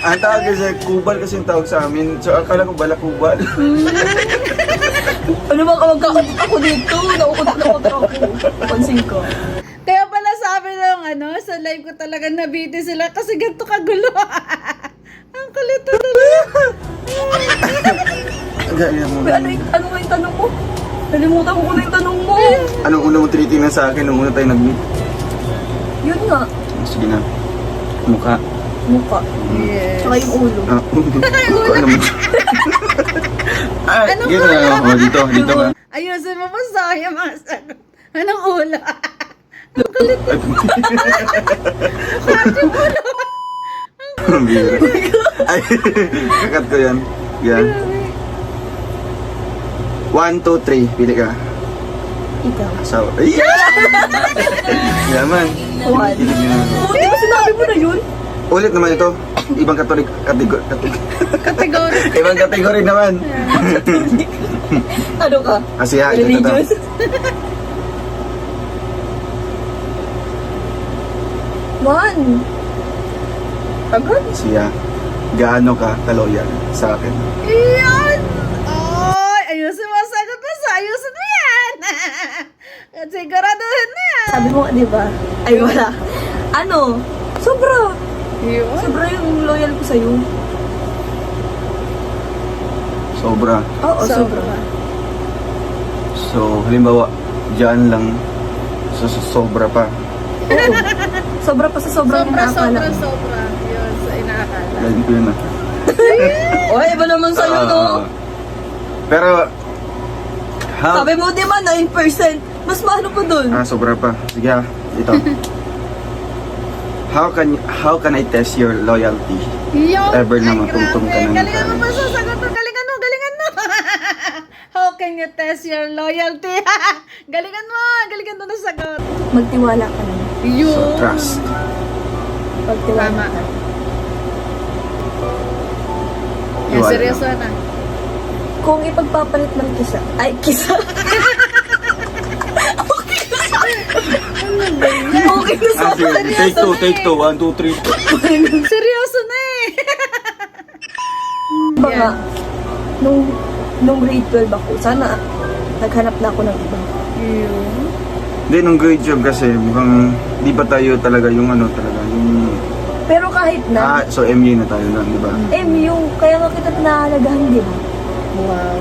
Ang tawag kasi, kubal kasi yung tawag sa amin. So akala ko balakubal. Ano ba kamagkakabit ako dito? Naukot ako. Pansin ko. Kaya pala sabi ng sa live ko talaga nabiti sila kasi ganito kagulo. Ang kulit na talaga. Ganyan mo. Ano nga yung tanong mo? Nalimutan ko na yung tanong mo. Anong una mo tinitingnan sa akin nung una tayo nag-meet? Yun nga. Sige na. Mukha. Mukha. Yes. Tsaka yung ulo. Ah, mukha naman. Ah, Anong dito na. Oh, dito ka. Ayusin mo pa sa yung mga sagot. Anong ulo? Ang bira. Ay, kakat ko yan. Yan. 1, 2, 3. Pili ka. Ikaw. So, yeah! Yaman. One. Kilig niya. Oo, di ba sinabi mo na yun? Ulit naman ito. Ibang kategori. Kategori. Ibang kategori naman. Ano ka? Kasi ha, ito. Religious? One. Agad? Siya, gaano ka kaloyal sa akin? Iyan! Ay, ayusin mo ang sagot mo sa ayusin mo yan! Siguraduhin mo yan! Sabi mo, di ba? Ay, wala. Ano? Sobra. Yun. Sobra yung loyal ko sa'yo. Sobra. Oo, sobra. So, halimbawa, dyan lang, sobra pa. Oo. Sobra pa sa sobrang inaakala ko. Sobra. Yun, sa inaakala. Lagi ko yun ah. Oy, iba naman sa'yo, no? Pero, how? Sabi mo, di ba, 9%? Mas maano pa dun. Sobra pa. Sige ha, ito. How can I test your loyalty? Yun! Ever na Ay, matutong ka grabe. ng Galingan mo pa college. sa sagot mo. Galingan mo. How can you test your loyalty? Galingan mo na sagot. Magtiwala ka lang. Yun! So, trust. Magtiwala Tama. ka. Yan, Tiwala seryoso na. Kung ipagpapalit man kisa. Ay, kisa. Okay na sa Sige, take two, 1, 2, 3. Seryoso na eh. Baka, nung grade 12 ako, sana naghanap na ako ng iba. Yun. Hindi, nung grade job kasi, mukhang di pa tayo talaga yung yung... Pero kahit na, So MU na tayo na, di ba? yung kaya nga kita pinahalagahan, di ba? Wow.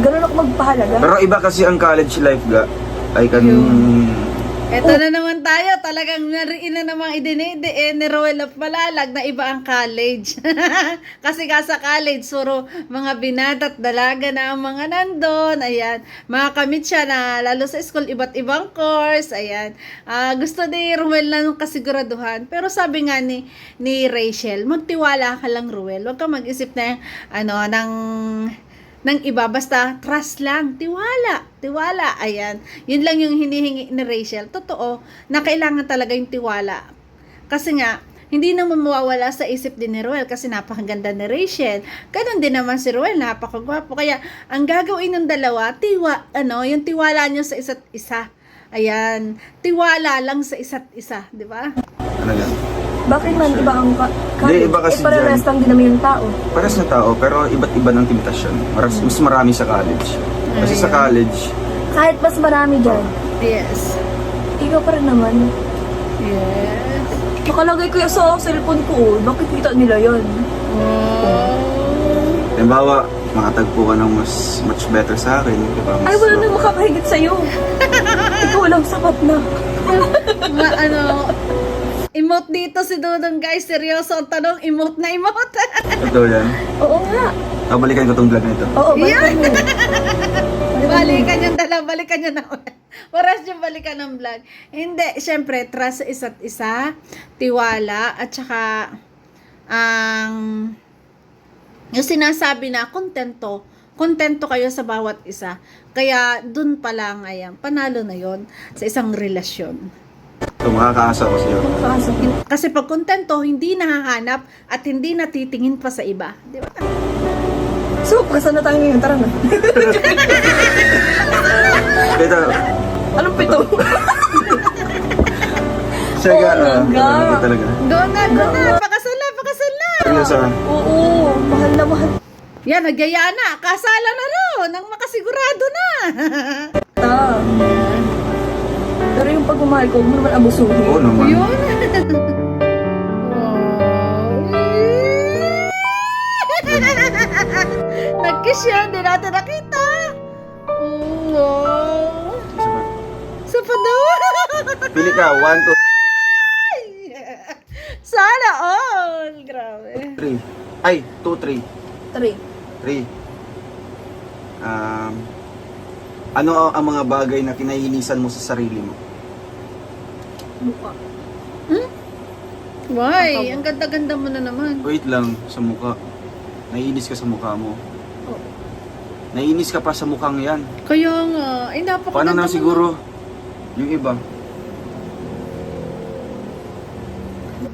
Ganun ako magpahalaga. Pero iba kasi ang college life ga. I can... Eto na naman tayo, talagang nariin na namang idinide ni Roel of Malalag na iba ang college. Kasi nga sa college, suro mga binata at dalaga na ang mga nandun. Ayan, mga kamit siya na lalo sa school, iba't ibang course. Ayan, gusto ni Roel na nung kasiguraduhan. Pero sabi nga ni Rachel, magtiwala ka lang Roel. Huwag ka mag-isip na ng iba, basta trust lang, tiwala, ayan, yun lang yung hinihingi ni Rachel. Totoo, na kailangan talaga yung tiwala, kasi nga, hindi naman mawawala sa isip din ni Roel, kasi napakaganda ni Rachel, ganun din naman si Roel, napakagwapo, kaya, ang gagawin ng dalawa, yung tiwala nyo sa isa't isa, ayan, tiwala lang sa isa't isa, di ba? Ano yan? Bakit man iba ang Hindi, iba kasi parehas dyan. lang din naman yung tao. Pares na tao, pero iba't iba ng temptasyon. Mas marami sa college. Kasi sa college, Kahit mas marami dyan, Yes. ikaw pa rin naman. Yes. Nakalagay ko yung sa cellphone ko, bakit kita nila yun? halimbawa, makatagpo ka ng much better sa akin. Diba? Ay, wala nang makakahigit sa'yo. Ikaw lang sapat na. Emote dito si Dudong, guys. Seryoso ang tanong. Emote na emote. Ito yan. Oo nga. Balikan ko tong vlog na ito. Oo, balikan mo. Balikan yung dala. Balikan nyo na. Oras yung balikan ng vlog. Hindi. Siyempre, trust sa isa't isa. Tiwala. At saka, ang yung sinasabi na kontento kayo sa bawat isa. Kaya dun pa lang, ayan, panalo na yon sa isang relasyon. So, makakaasa ko sa'yo. Kaso, Kasi pag kontento, hindi nahahanap at hindi natitingin pa sa iba. Di ba? so, kasal na tayo ngayon. Tara na. Ito, Anong pito? siya ka, Oh my God. ito talaga. Go na! Pakasal na! Seryoso ka? Oo, mahal na mahal. Yan, nagyaya na. Kasala na ron. Nang makasigurado na. Ta. Pero yung pagmamahal ko, huwag mo naman abusuhin. Oo naman. Yun. Nag-kiss yan. Hindi natin nakita. Wow. Isa pa. Sa pa daw. Pili ka, 1, Sana all. Grabe. 2, 3. Ay, 2, 3. 3. 3. Ano ang mga bagay na kinahinisan mo sa sarili mo? Mukha. Why? Ang ganda-ganda mo na naman. Wait lang, sa mukha. Naiinis ka sa mukha mo. Oo. Naiinis ka pa sa mukhang yan. Kaya nga. Ay, napakaganda Paano na mo siguro yung iba?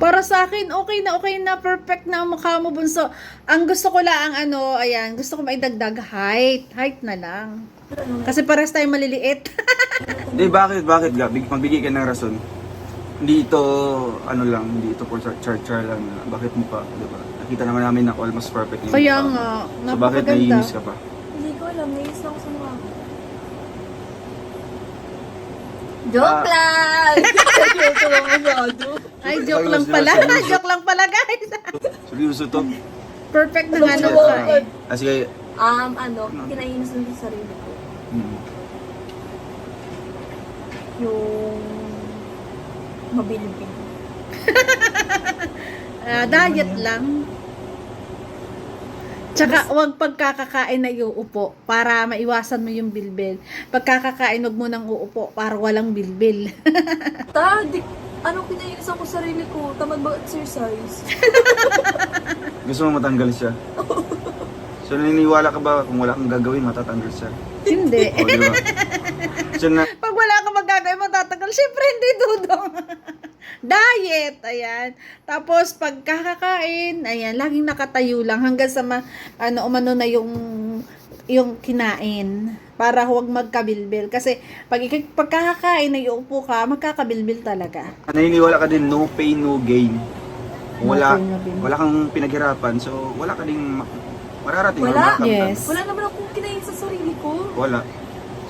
Para sa akin, okay na, perfect na ang mukha mo, bunso. Ang gusto ko lang, ayan, gusto ko maidagdag height. Height na lang. Kasi pares tayo maliliit. Hindi, bakit? Magbigay ka ng rason. Hindi ito, hindi ito for char-char lang. Bakit mukha, di ba? Nakita naman namin na almost perfect yung Kaya mukha. nga, So bakit napakaganda. naiinis ka pa? Hindi ko alam, naiis na ako sa mukha ko. Joke lang! Joke lang masyado. Ay, joke lang pala. Joke lang pala, guys. Seryoso to? Perfect na nga Ano nung mukha eh. Sige, Kinainis lang sa sarili ko. hmm. Yung mabilib-bilib. Diet lang. Tsaka, huwag pagkakakain na iuupo para maiwasan mo yung bilbil. Pagkakakain, huwag mo nang uupo para walang bilbil. Anong kinainis ako sa sarili ko? Tamad ba exercise? Gusto mo matanggal siya? So naniniwala ka ba kung wala kang gagawin, matatanggal siya? Hindi. O, di ba? So na, Pag wala kang magagawin, matatagal. Siyempre, hindi dudong. Diet, ayan. Tapos, pag kakakain, ayan, laging nakatayo lang hanggang sa umano na yung kinain para huwag magkabilbil. Kasi, pag kakakain na iupo ka, magkakabilbil talaga. naniniwala ka din, no pain, no gain. Kung No wala, pain, no gain. wala kang pinaghirapan, so wala ka ding mararating. Wala. or makakamtan. Yes. Wala naman akong kinainis sa sarili ko. Wala.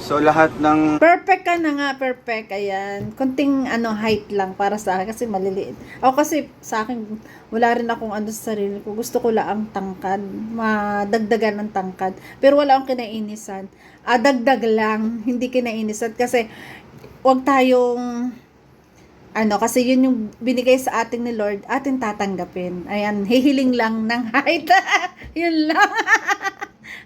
So lahat ng Perfect ka na nga, perfect. Ayan. Kunting height lang para sa akin kasi maliliit. Ako kasi sa akin, wala rin akong sa sarili ko. Gusto ko lang ang tangkad. Madagdagan ng tangkad. Pero wala akong kinainisan. Dagdag lang. Hindi kinainisan. Kasi, wag tayong kasi yun yung binigay sa ating ni Lord, ating tatanggapin. Ayan, hihiling lang ng height. Yun lang.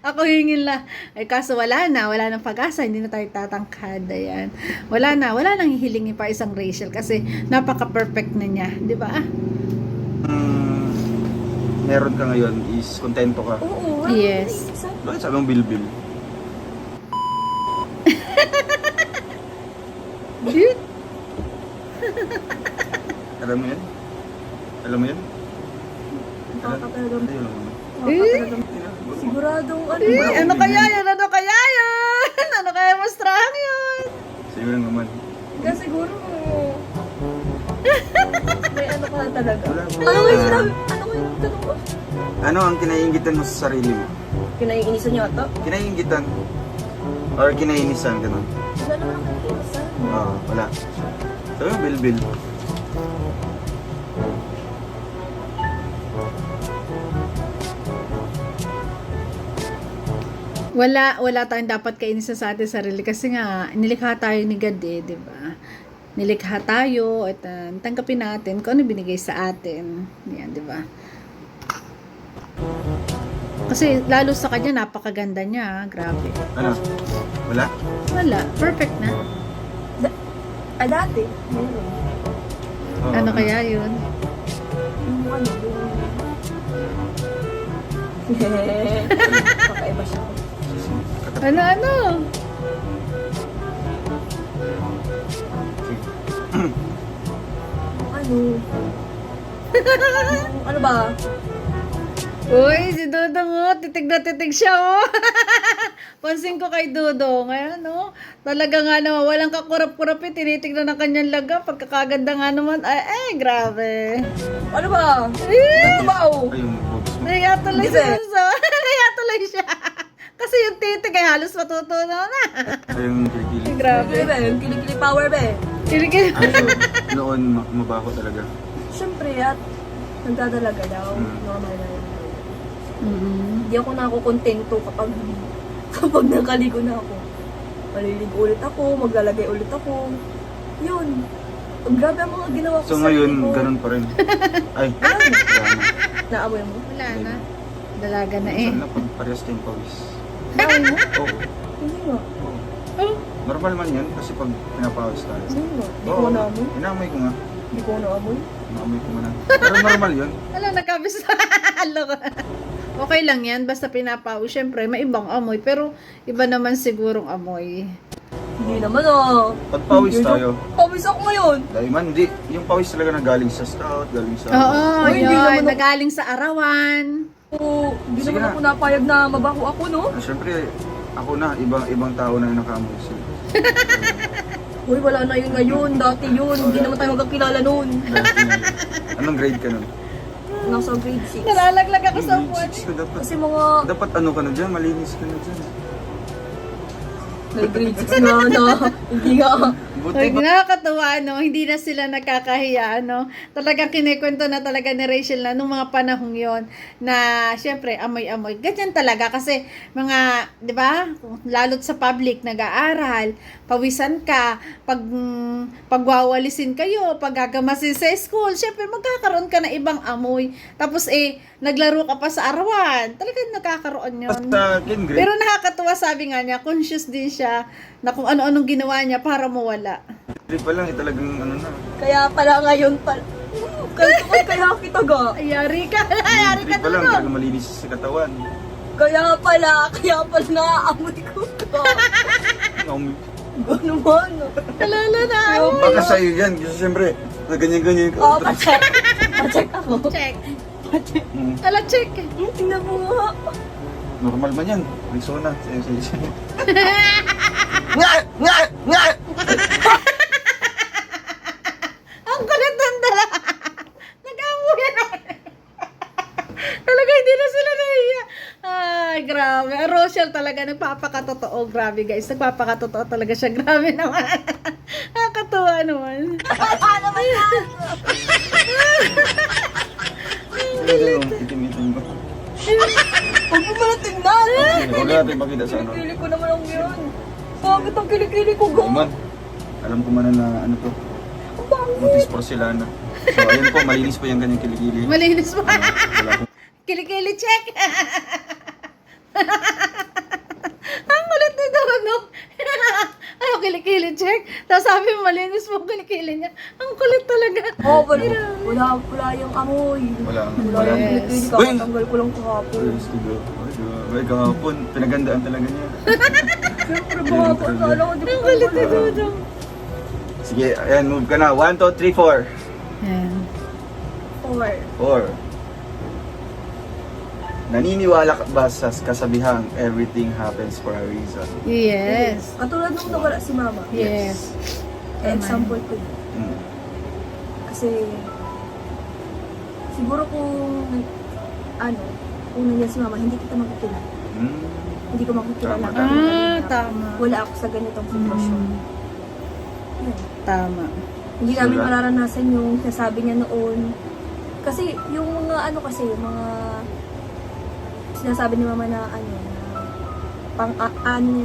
Ako hingin lang. Ay, kaso wala nang pag-asa, hindi na tayo tatangkad. Ayan. Wala nang hihilingin pa isang Rachel kasi napaka-perfect na niya. Di ba? meron ka ngayon is kontento ka. Oo, wala Yes. akong kinainis. Bakit sabi mong bilbil? Alam mo yan? Alam mo yan? Nakakatalagang, Ayun lang. nakakatalagang, siguradong Ano kaya yun? Ano kaya yun? Ano kaya mastrahan yun? Sa'yo lang naman. Kaya siguro, may ano ka na talaga. Wala mo. Ano kayo sinabi? Ano kayo tanong ko? Ano ang kinaiingitan mo sa sarili mo? Kinaiinisan niyo ata? Kinaiingitan? Or kinainisan, gano'n? Wala naman ang kinaiinisan. Oo, wala. So, yung bilbil. Wala tayong dapat kainisan sa ating sarili kasi nga nilikha tayo ni God di ba? Nilikha tayo at tanggapin natin kung ano binigay sa atin. Yan, di ba? Kasi lalo sa kanya napakaganda niya, grabe. Ano? Wala? Wala, perfect na. Dati, meron. Oo, Ano kaya 'yun? Yung Kakaiba siya. Ano? Ano? Ano ba? Uy, si Dudong oh, titig na titig siya oh. Pansin ko kay Dudong, ayan oh. Talaga nga naman, walang kakurap-kurapin, tinitignan ng kanyang laga. Pagkakaganda nga naman, ay, grabe. Ano ba? Eh, Ano ba? Oh? Ay, yung boobs mo. Naya tuloy Hindi siya. ba? Naya tuloy siya. Kasi yung titig ay halos matutunaw na. Ay, yung kilikili. Kilikili Grabe. be, yung kilikili power be. Kilikili. Ay, so, noon, mabaho talaga. Siyempre, at nagdadalaga daw. Mm. Normal na yun. Mm-hmm. Hindi ako nakukontento kapag nakaligo na ako. Maliligo ulit ako, maglalagay ulit ako. Yun. Ang grabe ang mga ginawa ko So sa ngayon, sarili ko. ganun pa rin. Ay, Wala na. wala na. Naamoy mo? Wala na. Dalaga na eh. Minsan na, pag parehas kayong pawis. Naamoy mo? Oo. Hindi nga. Oo. Oh, Normal man yan kasi pag pinapawis tayo. Hindi nga. Hindi ko Oo, naamoy. Inaamoy ko nga. Hindi ko naamoy. Inaamoy ko man. Pero normal yun. wala, nagkabis na. Loko. Okay lang yan, basta pinapawis. Siyempre, may ibang amoy. Pero, iba naman sigurong amoy. Hindi naman ah. Pag pawis tayo, Pawis ako ngayon. dahil man, hindi. Yung pawis talaga na galing sa stout, galing sa... Oo, Uy, hindi yun. naman ako- Nagaling sa arawan. Oo, hindi Sige naman na. ako napayag na mabaho ako, no? Siyempre, ako na, ibang tao na yung nakaamoy sila. Uy, wala na yun ngayon. Dati yun. Hindi naman tayo magkakilala noon. Anong grade ka nun? Nasa grade 6. Nalalaglag ako sa Grade upuan. 6 ka dapat. Kasi mga Dapat ano ka na dyan, malinis ka na dyan. may grade 6 na na. Hindi nga. Buti Ay, ba? nakakatuwa, no? Hindi na sila nakakahiya, no? Talagang kinikwento na talaga ni Rachel na nung mga panahong yon na, syempre, amoy-amoy. Ganyan talaga kasi mga, di ba? Lalo't sa public, nag-aaral, pawisan ka, pagwawalisin kayo, paggagamasin sa school, syempre, magkakaroon ka na ibang amoy. Tapos, naglaro ka pa sa arawan. Talagang nagkakaroon yun. Sa akin, grade Pero nakakatuwa, sabi nga niya, conscious din siya na kung ano-anong ginawa niya para mawala. 3 pa lang, talagang ano na. Kaya pala ngayon pala. Kaya kita ga. Ayari ka, ayari ka 3 pa lang, doon. talagang malinis sa katawan. Kaya pala naaamoy ko ka. Amoy. Gano'n man. Kalala na. Baka sa'yo yan, kasi siyempre, na ganyan-ganyan ka. Oo, pa-check. Pa-check ako. Check. Pa-check. Ala, check. Tingnan mo nga. Normal man yan. Rexona. Sa'yo. Nga! Nga! Nga! Ang kulit ng dala. Nag-amuyan ako. Talaga hindi na sila nahiya. Ay, grabe. Ang Rochelle talaga nagpapakatotoo. Grabe guys, nagpapakatotoo talaga siya. Grabe naman. Nakakatuwa naman. Paano ba yan? Itim-itim ko. Huwag mo pala tingnan. Huwag natin makita sa ano. Kilikili ko naman ang yun. Bakit ang kilikili ko ga? Man, alam ko man na ano to. Ang bangit. Butis porcelana. So, ayun po, malinis po yung kanyang kilikili. Malinis pa. Wala po. Kilikili check. Ang kulit ni Dono. Ay, kilikili check. Tapos sabi mo, malinis mo ang kilikili niya. Ang kulit talaga. Oo, wala yung amoy. Wala. Wala yung Yes. kilikili. Uy! Kakatanggal ko lang kahapon. Ayos, diba? Ay, kahapon, pinagandaan talaga niya. Siyempre, baka po, kala ko di ko Ang kulit ni tanggal. Dono. Sige, ayan, move ka na. 1, 2, 3, 4. Ayan. 4. 4. Naniniwala ka ba sa kasabihang everything happens for a reason? Yes. Katulad nung nawala si mama. Yes. Example ko yun. Mm. Kasi, siguro kung, kung nandiyan si mama, hindi kita makikilala. Mm. Hindi ko makikilala. Tama, tama. Tama. Wala ako sa ganitong sitwasyon. Yun. Tama. Hindi namin Sila? mararanasan yung sasabi niya noon. Kasi yung mga yung mga sinasabi ni mama na niya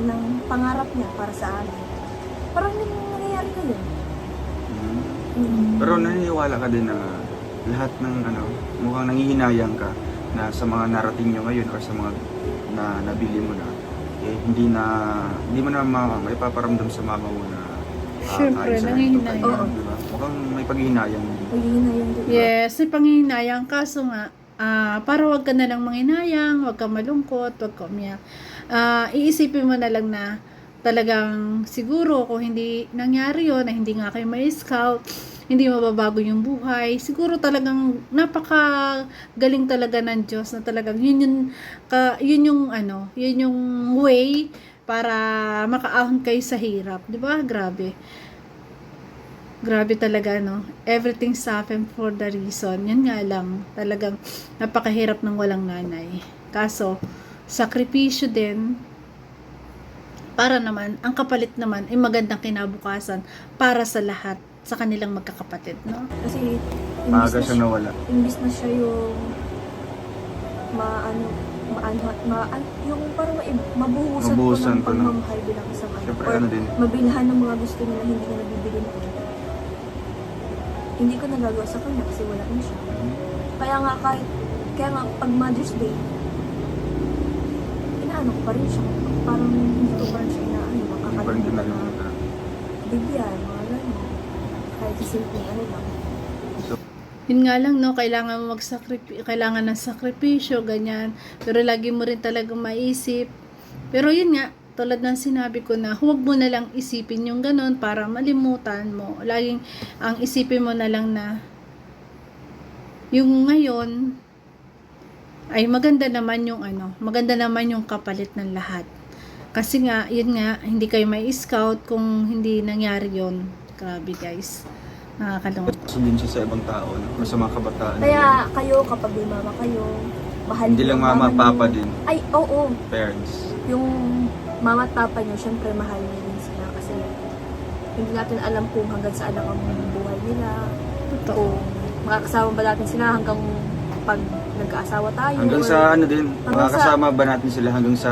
ng pangarap niya para sa amin. Parang yung nangyayari na yun. Mm. Pero naniniwala ka din na lahat ng mukhang nangihinayang ka na sa mga narating nyo ngayon or sa mga na nabili mo na, hindi mo na may paparamdam sa mama mo na Siyempre, ayos na nangihinayang. ito, diba? Mukhang may paghihinayang din. Pagiging na yun. Diba? Yes, may panghihinayang. Kaso nga, para wag ka na lang manginayang, wag ka malungkot, wag ka umiyak. Iisipin mo na lang na talagang siguro kung hindi nangyari yun, na hindi nga kayo may scout, hindi mababago yung buhay, siguro talagang napakagaling talaga ng Diyos na talagang yun yung way para makaahon kayo sa hirap. Di ba? Grabe talaga, no? Everything's happened for the reason. Yan nga lang, talagang napakahirap ng walang nanay. Kaso, sakripisyo din, para naman, ang kapalit naman ay magandang kinabukasan para sa lahat, sa kanilang magkakapatid, no? Kasi, Maaga siyang nawala. imbis na siya yung yung parang mabuhusan Mabuhusan ko ko, ng no? pagmamahal bilang isang anak. Siyempre, Or ano din. mabilhan ng mga gusto nila hindi ko nabibili noon. Hindi ko nagagawa sa kanya kasi wala na siya. Kaya nga pag Mother's Day, inaano ko pa rin siya. Parang hindi ko pa rin siya inaano. Parang Makakalimutan na ginagawa. bigyan, mga gano'n. Kahit sa simpleng ano lang. Yun nga lang, no, kailangan mo kailangan ng sakripisyo, ganyan. Pero lagi mo rin talagang maisip. Pero yun nga, tulad ng sinabi ko na, huwag mo na lang isipin yung ganun para malimutan mo. Laging, ang isipin mo na lang na, yung ngayon, ay maganda naman yung kapalit ng lahat. Kasi nga, yun nga, hindi kayo may scout kung hindi nangyari yun. Grabe guys. Nakakalungkot. So din siya sa ibang tao, no? Or sa mga kabataan. Kaya kayo, kapag may mama kayo, mahal Hindi niyo lang ang mama, niyo. papa din. Ay, oo. Parents. Yung mama at papa niyo, syempre mahal niyo din sila kasi hindi natin alam kung hanggang saan lang ang buhay nila. Totoo. Kung makakasama ba natin sila hanggang pag nagkaasawa tayo. Hanggang or- sa ano din, Hanggang makakasama ba natin sila hanggang sa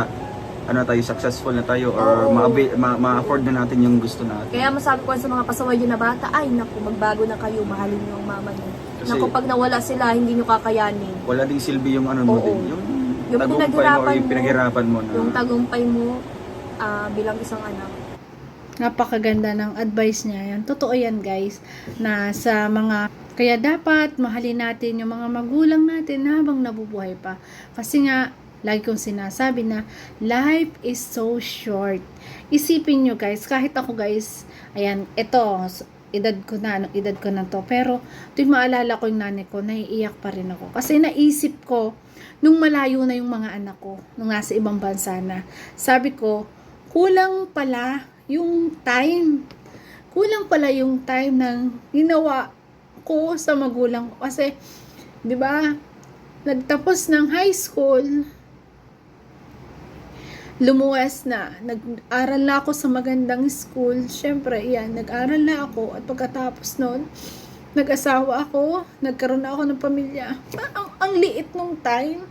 tayo, successful na tayo or Oo. ma-afford na natin yung gusto natin. Kaya masabi ko sa mga pasaway yun na bata, ay naku, magbago na kayo, mahalin niyo ang mama niyo. Kasi- Naku, pag nawala sila, hindi niyo kakayanin. Wala ding silbi yung ano mo Oo. din. Yung Yung tagumpay mo or pinaghirapan yung mo, pinaghirapan mo na. Yung tagumpay mo bilang isang anak. Napakaganda ng advice niya yan. Totoo yan guys, na sa mga, kaya dapat mahalin natin yung mga magulang natin habang nabubuhay pa. Kasi nga, lagi kong sinasabi na life is so short. Isipin nyo guys, kahit ako guys, ayan, ito, edad ko na to. Pero, tuwing maalala ko yung nanay ko, naiiyak pa rin ako. Kasi naisip ko, nung malayo na yung mga anak ko, nung nasa ibang bansa na, sabi ko, kulang pala yung time. Kulang pala yung time ng ginawa ko sa magulang ko. Kasi, di ba, nagtapos ng high school, lumuwas na, nag-aral na ako sa magandang school. Syempre, yan, nag-aral na ako at pagkatapos nun, nag-asawa ako, nagkaroon na ako ng pamilya. Ang liit nung time,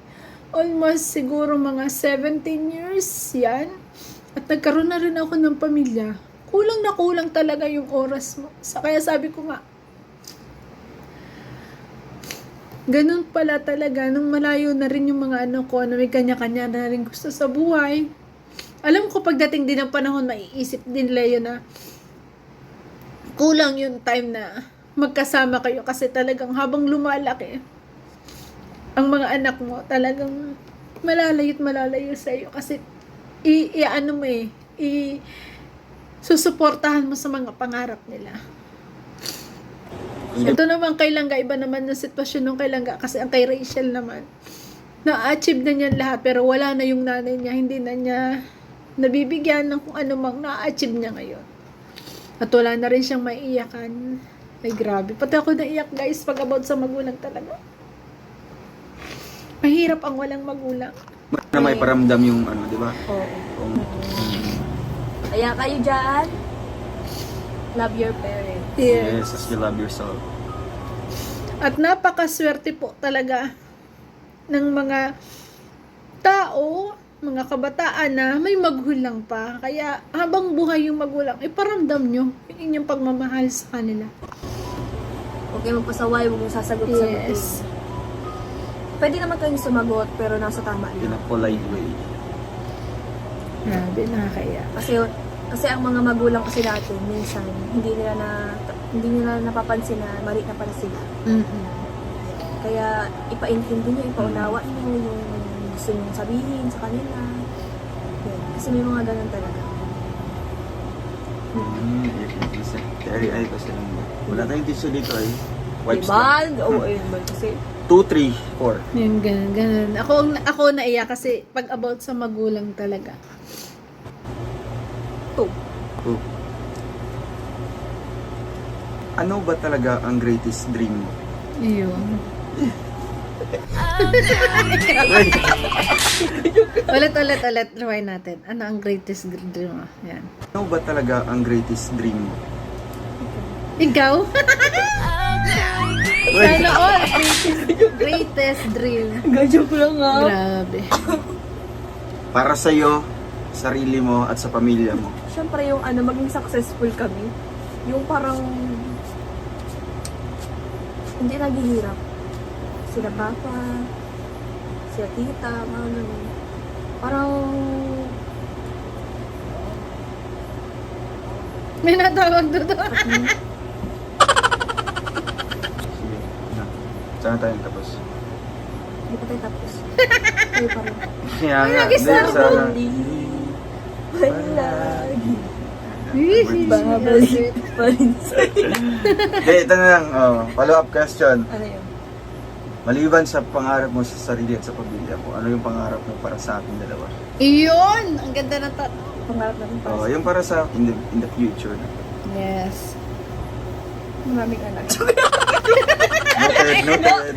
almost siguro mga 17 years yan. At nagkaroon na rin ako ng pamilya. Kulang na kulang talaga yung oras mo. Kaya sabi ko nga, ganun pala talaga, nung malayo na rin yung mga ano ko, na may kanya-kanya na rin gusto sa buhay. Alam ko pagdating din ng panahon, maiisip din nila yun na kulang yung time na magkasama kayo kasi talagang habang lumalaki, ang mga anak mo talagang malalayo sa iyo kasi susuportahan mo sa mga pangarap nila. Ito naman kay Langga, iba naman ng sitwasyon ng kay Langga kasi ang kay Rachel naman, na-achieve na niya lahat pero wala na yung nanay niya, hindi na niya nabibigyan ng kung ano mang na-achieve niya ngayon. At wala na rin siyang maiiyakan. Ay grabe, pati ako naiyak guys pag about sa magulang talaga. Mahirap ang walang magulang. Na may paramdam yung ano, di ba? Oo. Kaya kayo dyan, love your parents. Yes, as you love yourself. At napakaswerte po talaga ng mga tao, mga kabataan na may magulang pa. Kaya habang buhay yung magulang, iparamdam nyo yung inyong pagmamahal sa kanila. Huwag kayo magpasaway, huwag mong sasagot-sagutin. Yes. Pwede naman kayong sumagot, pero nasa tama In lang. a polite way. Grabe, nakakaya. Kasi ang mga magulang kasi natin, minsan, hindi nila napapansin na mali na pala sila. Kaya ipaintindi nyo, ipaunawa nyo yung gusto nyo sabihin sa kanila. Yun. Kasi may mga ganun talaga. Terry ay kasi lang. Wala tayong tissue dito ay. Wipes Diba? lang. Oo, ayun ba? Kasi 2, 3, 4. Yung ganun. Ako naiyak kasi pag about sa magulang talaga. 2. Ano ba talaga ang greatest dream mo? Ayun. ulit. Rewind natin. Ano ang greatest dream mo? Yan. Ano ba talaga ang greatest dream mo? Ikaw? Sana all. Greatest dream. Gadyo ko lang nga. Grabe. Para sa'yo, sarili mo at sa pamilya mo. Siyempre yung maging successful kami. Yung parang hindi naghihirap. Sila papa, sila tita, mga ganun. Parang May natawag doon. Sige, na. Saan tayo tapos? hindi pa tayo tapos. Tayo pa rin. Kaya nga, nag-start hindi, sana. Palagi. Babalik. Pa rin sa'yo. Okay, ito na lang. Follow-up question. Ano yun? Maliban sa pangarap mo sa sarili at sa pamilya mo, ano yung pangarap mo para sa ating dalawa? Iyon! Ang ganda ng Pangarap natin para Yung para sa in the future na. Yes. maraming anak. Noted.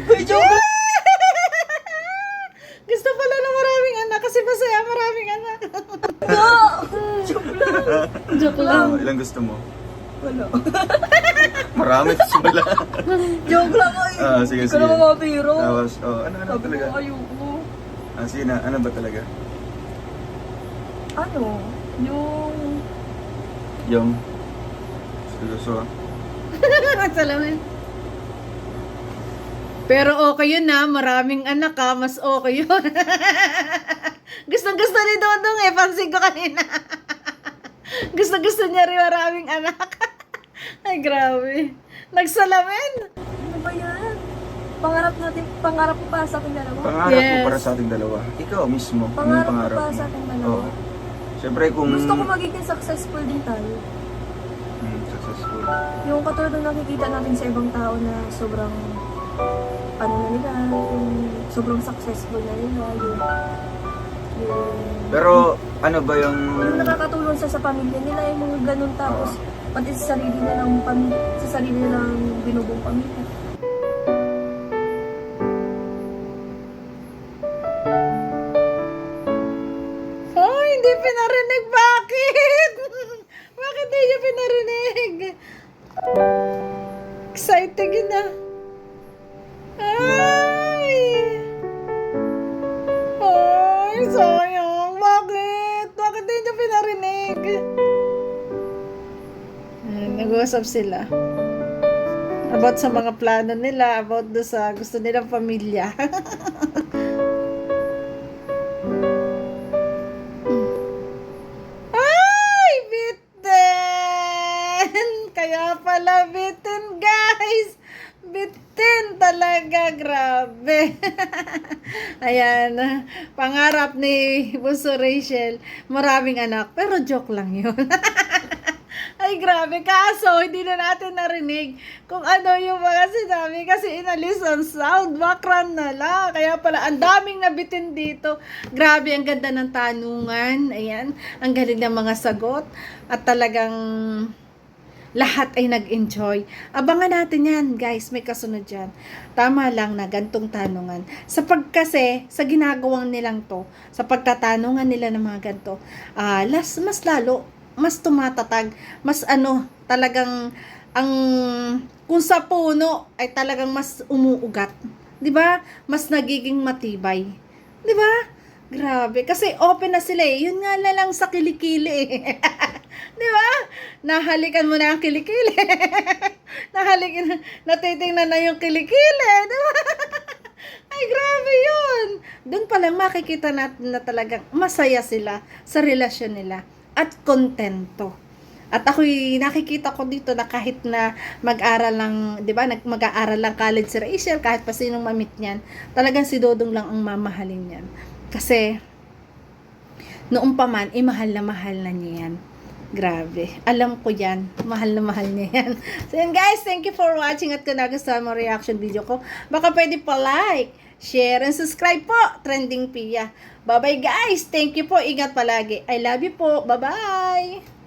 Gusto pala na maraming anak kasi masaya maraming anak. Joke lang. Joke lang. Ilang gusto mo? Wala. Marami kasi wala. Joke lang ay. Sige, Hindi ko naman mapiro. Tapos, ano Sabi talaga? ko ayoko. Sige na, ano ba talaga? Ano? Yung seryoso. Salamat. Pero okay yun na, maraming anak ka, mas okay yun. Gustong-gusto ni Dodong eh, pansin ko kanina. Gusto-gusto niya rin maraming anak. Ay, grabe. Nagsalamin. Ano ba yan? Pangarap ko para sa ating dalawa. Pangarap mo Yes. para sa ating dalawa. Ikaw mismo, yung Pangarap ko pangarap para mo. sa ating dalawa. Oo. Siyempre kung... Gusto ko magiging successful din tayo. Successful. Yung katulad ng nakikita natin sa ibang tao na sobrang ano na nila, yung sobrang successful na nila, yung Pero, ano ba yung... yung nakakatulong sa pamilya nila, yung mga ganun tapos pati sa sarili nilang sa sarili nilang binubuong pamilya. Oh, hindi pinarinig. Bakit? Bakit hindi niya pinarinig? Excited yun na. Ay! Ay, sayang. Bakit? Bakit hindi niya pinarinig? Nag-uusap sila. About sa mga plano nila, about sa gusto nilang pamilya. Ay, bitin! Kaya pala bitin, guys! Bitin talaga, grabe. Ayan, pangarap ni Bunso Rachel, maraming anak, pero joke lang yun. Ay, grabe. Kaso, hindi na natin narinig kung ano yung mga sinabi kasi inalis ang sound. Background na lang. Kaya pala, ang daming nabitin dito. Grabe, ang ganda ng tanungan. Ayan, ang galing ng mga sagot. At talagang lahat ay nag-enjoy. Abangan natin yan, guys. May kasunod yan. Tama lang na gantong tanungan. Kasi, sa ginagawang nilang to, sa pagtatanungan nila ng mga ganto, mas lalo, mas tumatatag, mas talagang kung sa puno ay talagang mas umuugat. 'Di ba? Mas nagiging matibay. 'Di ba? Grabe, kasi open na sila eh. Yun nga lang sa kilikili eh. 'Di ba? Nahalikan mo na ang kilikili. Natitingnan na yung kilikili, 'di ba? Ay, grabe yun. Doon pa lang makikita natin na talagang masaya sila sa relasyon nila. At kontento. At ako'y nakikita ko dito na kahit na mag-aral lang, 'di ba? Mag-aaral lang college si Rachel, kahit pa sinong mamit niyan, talagang si Dodong lang ang mamahalin niyan. Kasi noong pa man, mahal na niya yan. Grabe. Alam ko yan. Mahal na mahal niya yan. So yun guys, thank you for watching at kung nagustuhan mo reaction video ko, baka pwede pa like, share, and subscribe po. Trending Pia. Bye-bye guys. Thank you po. Ingat palagi. I love you po. Bye-bye.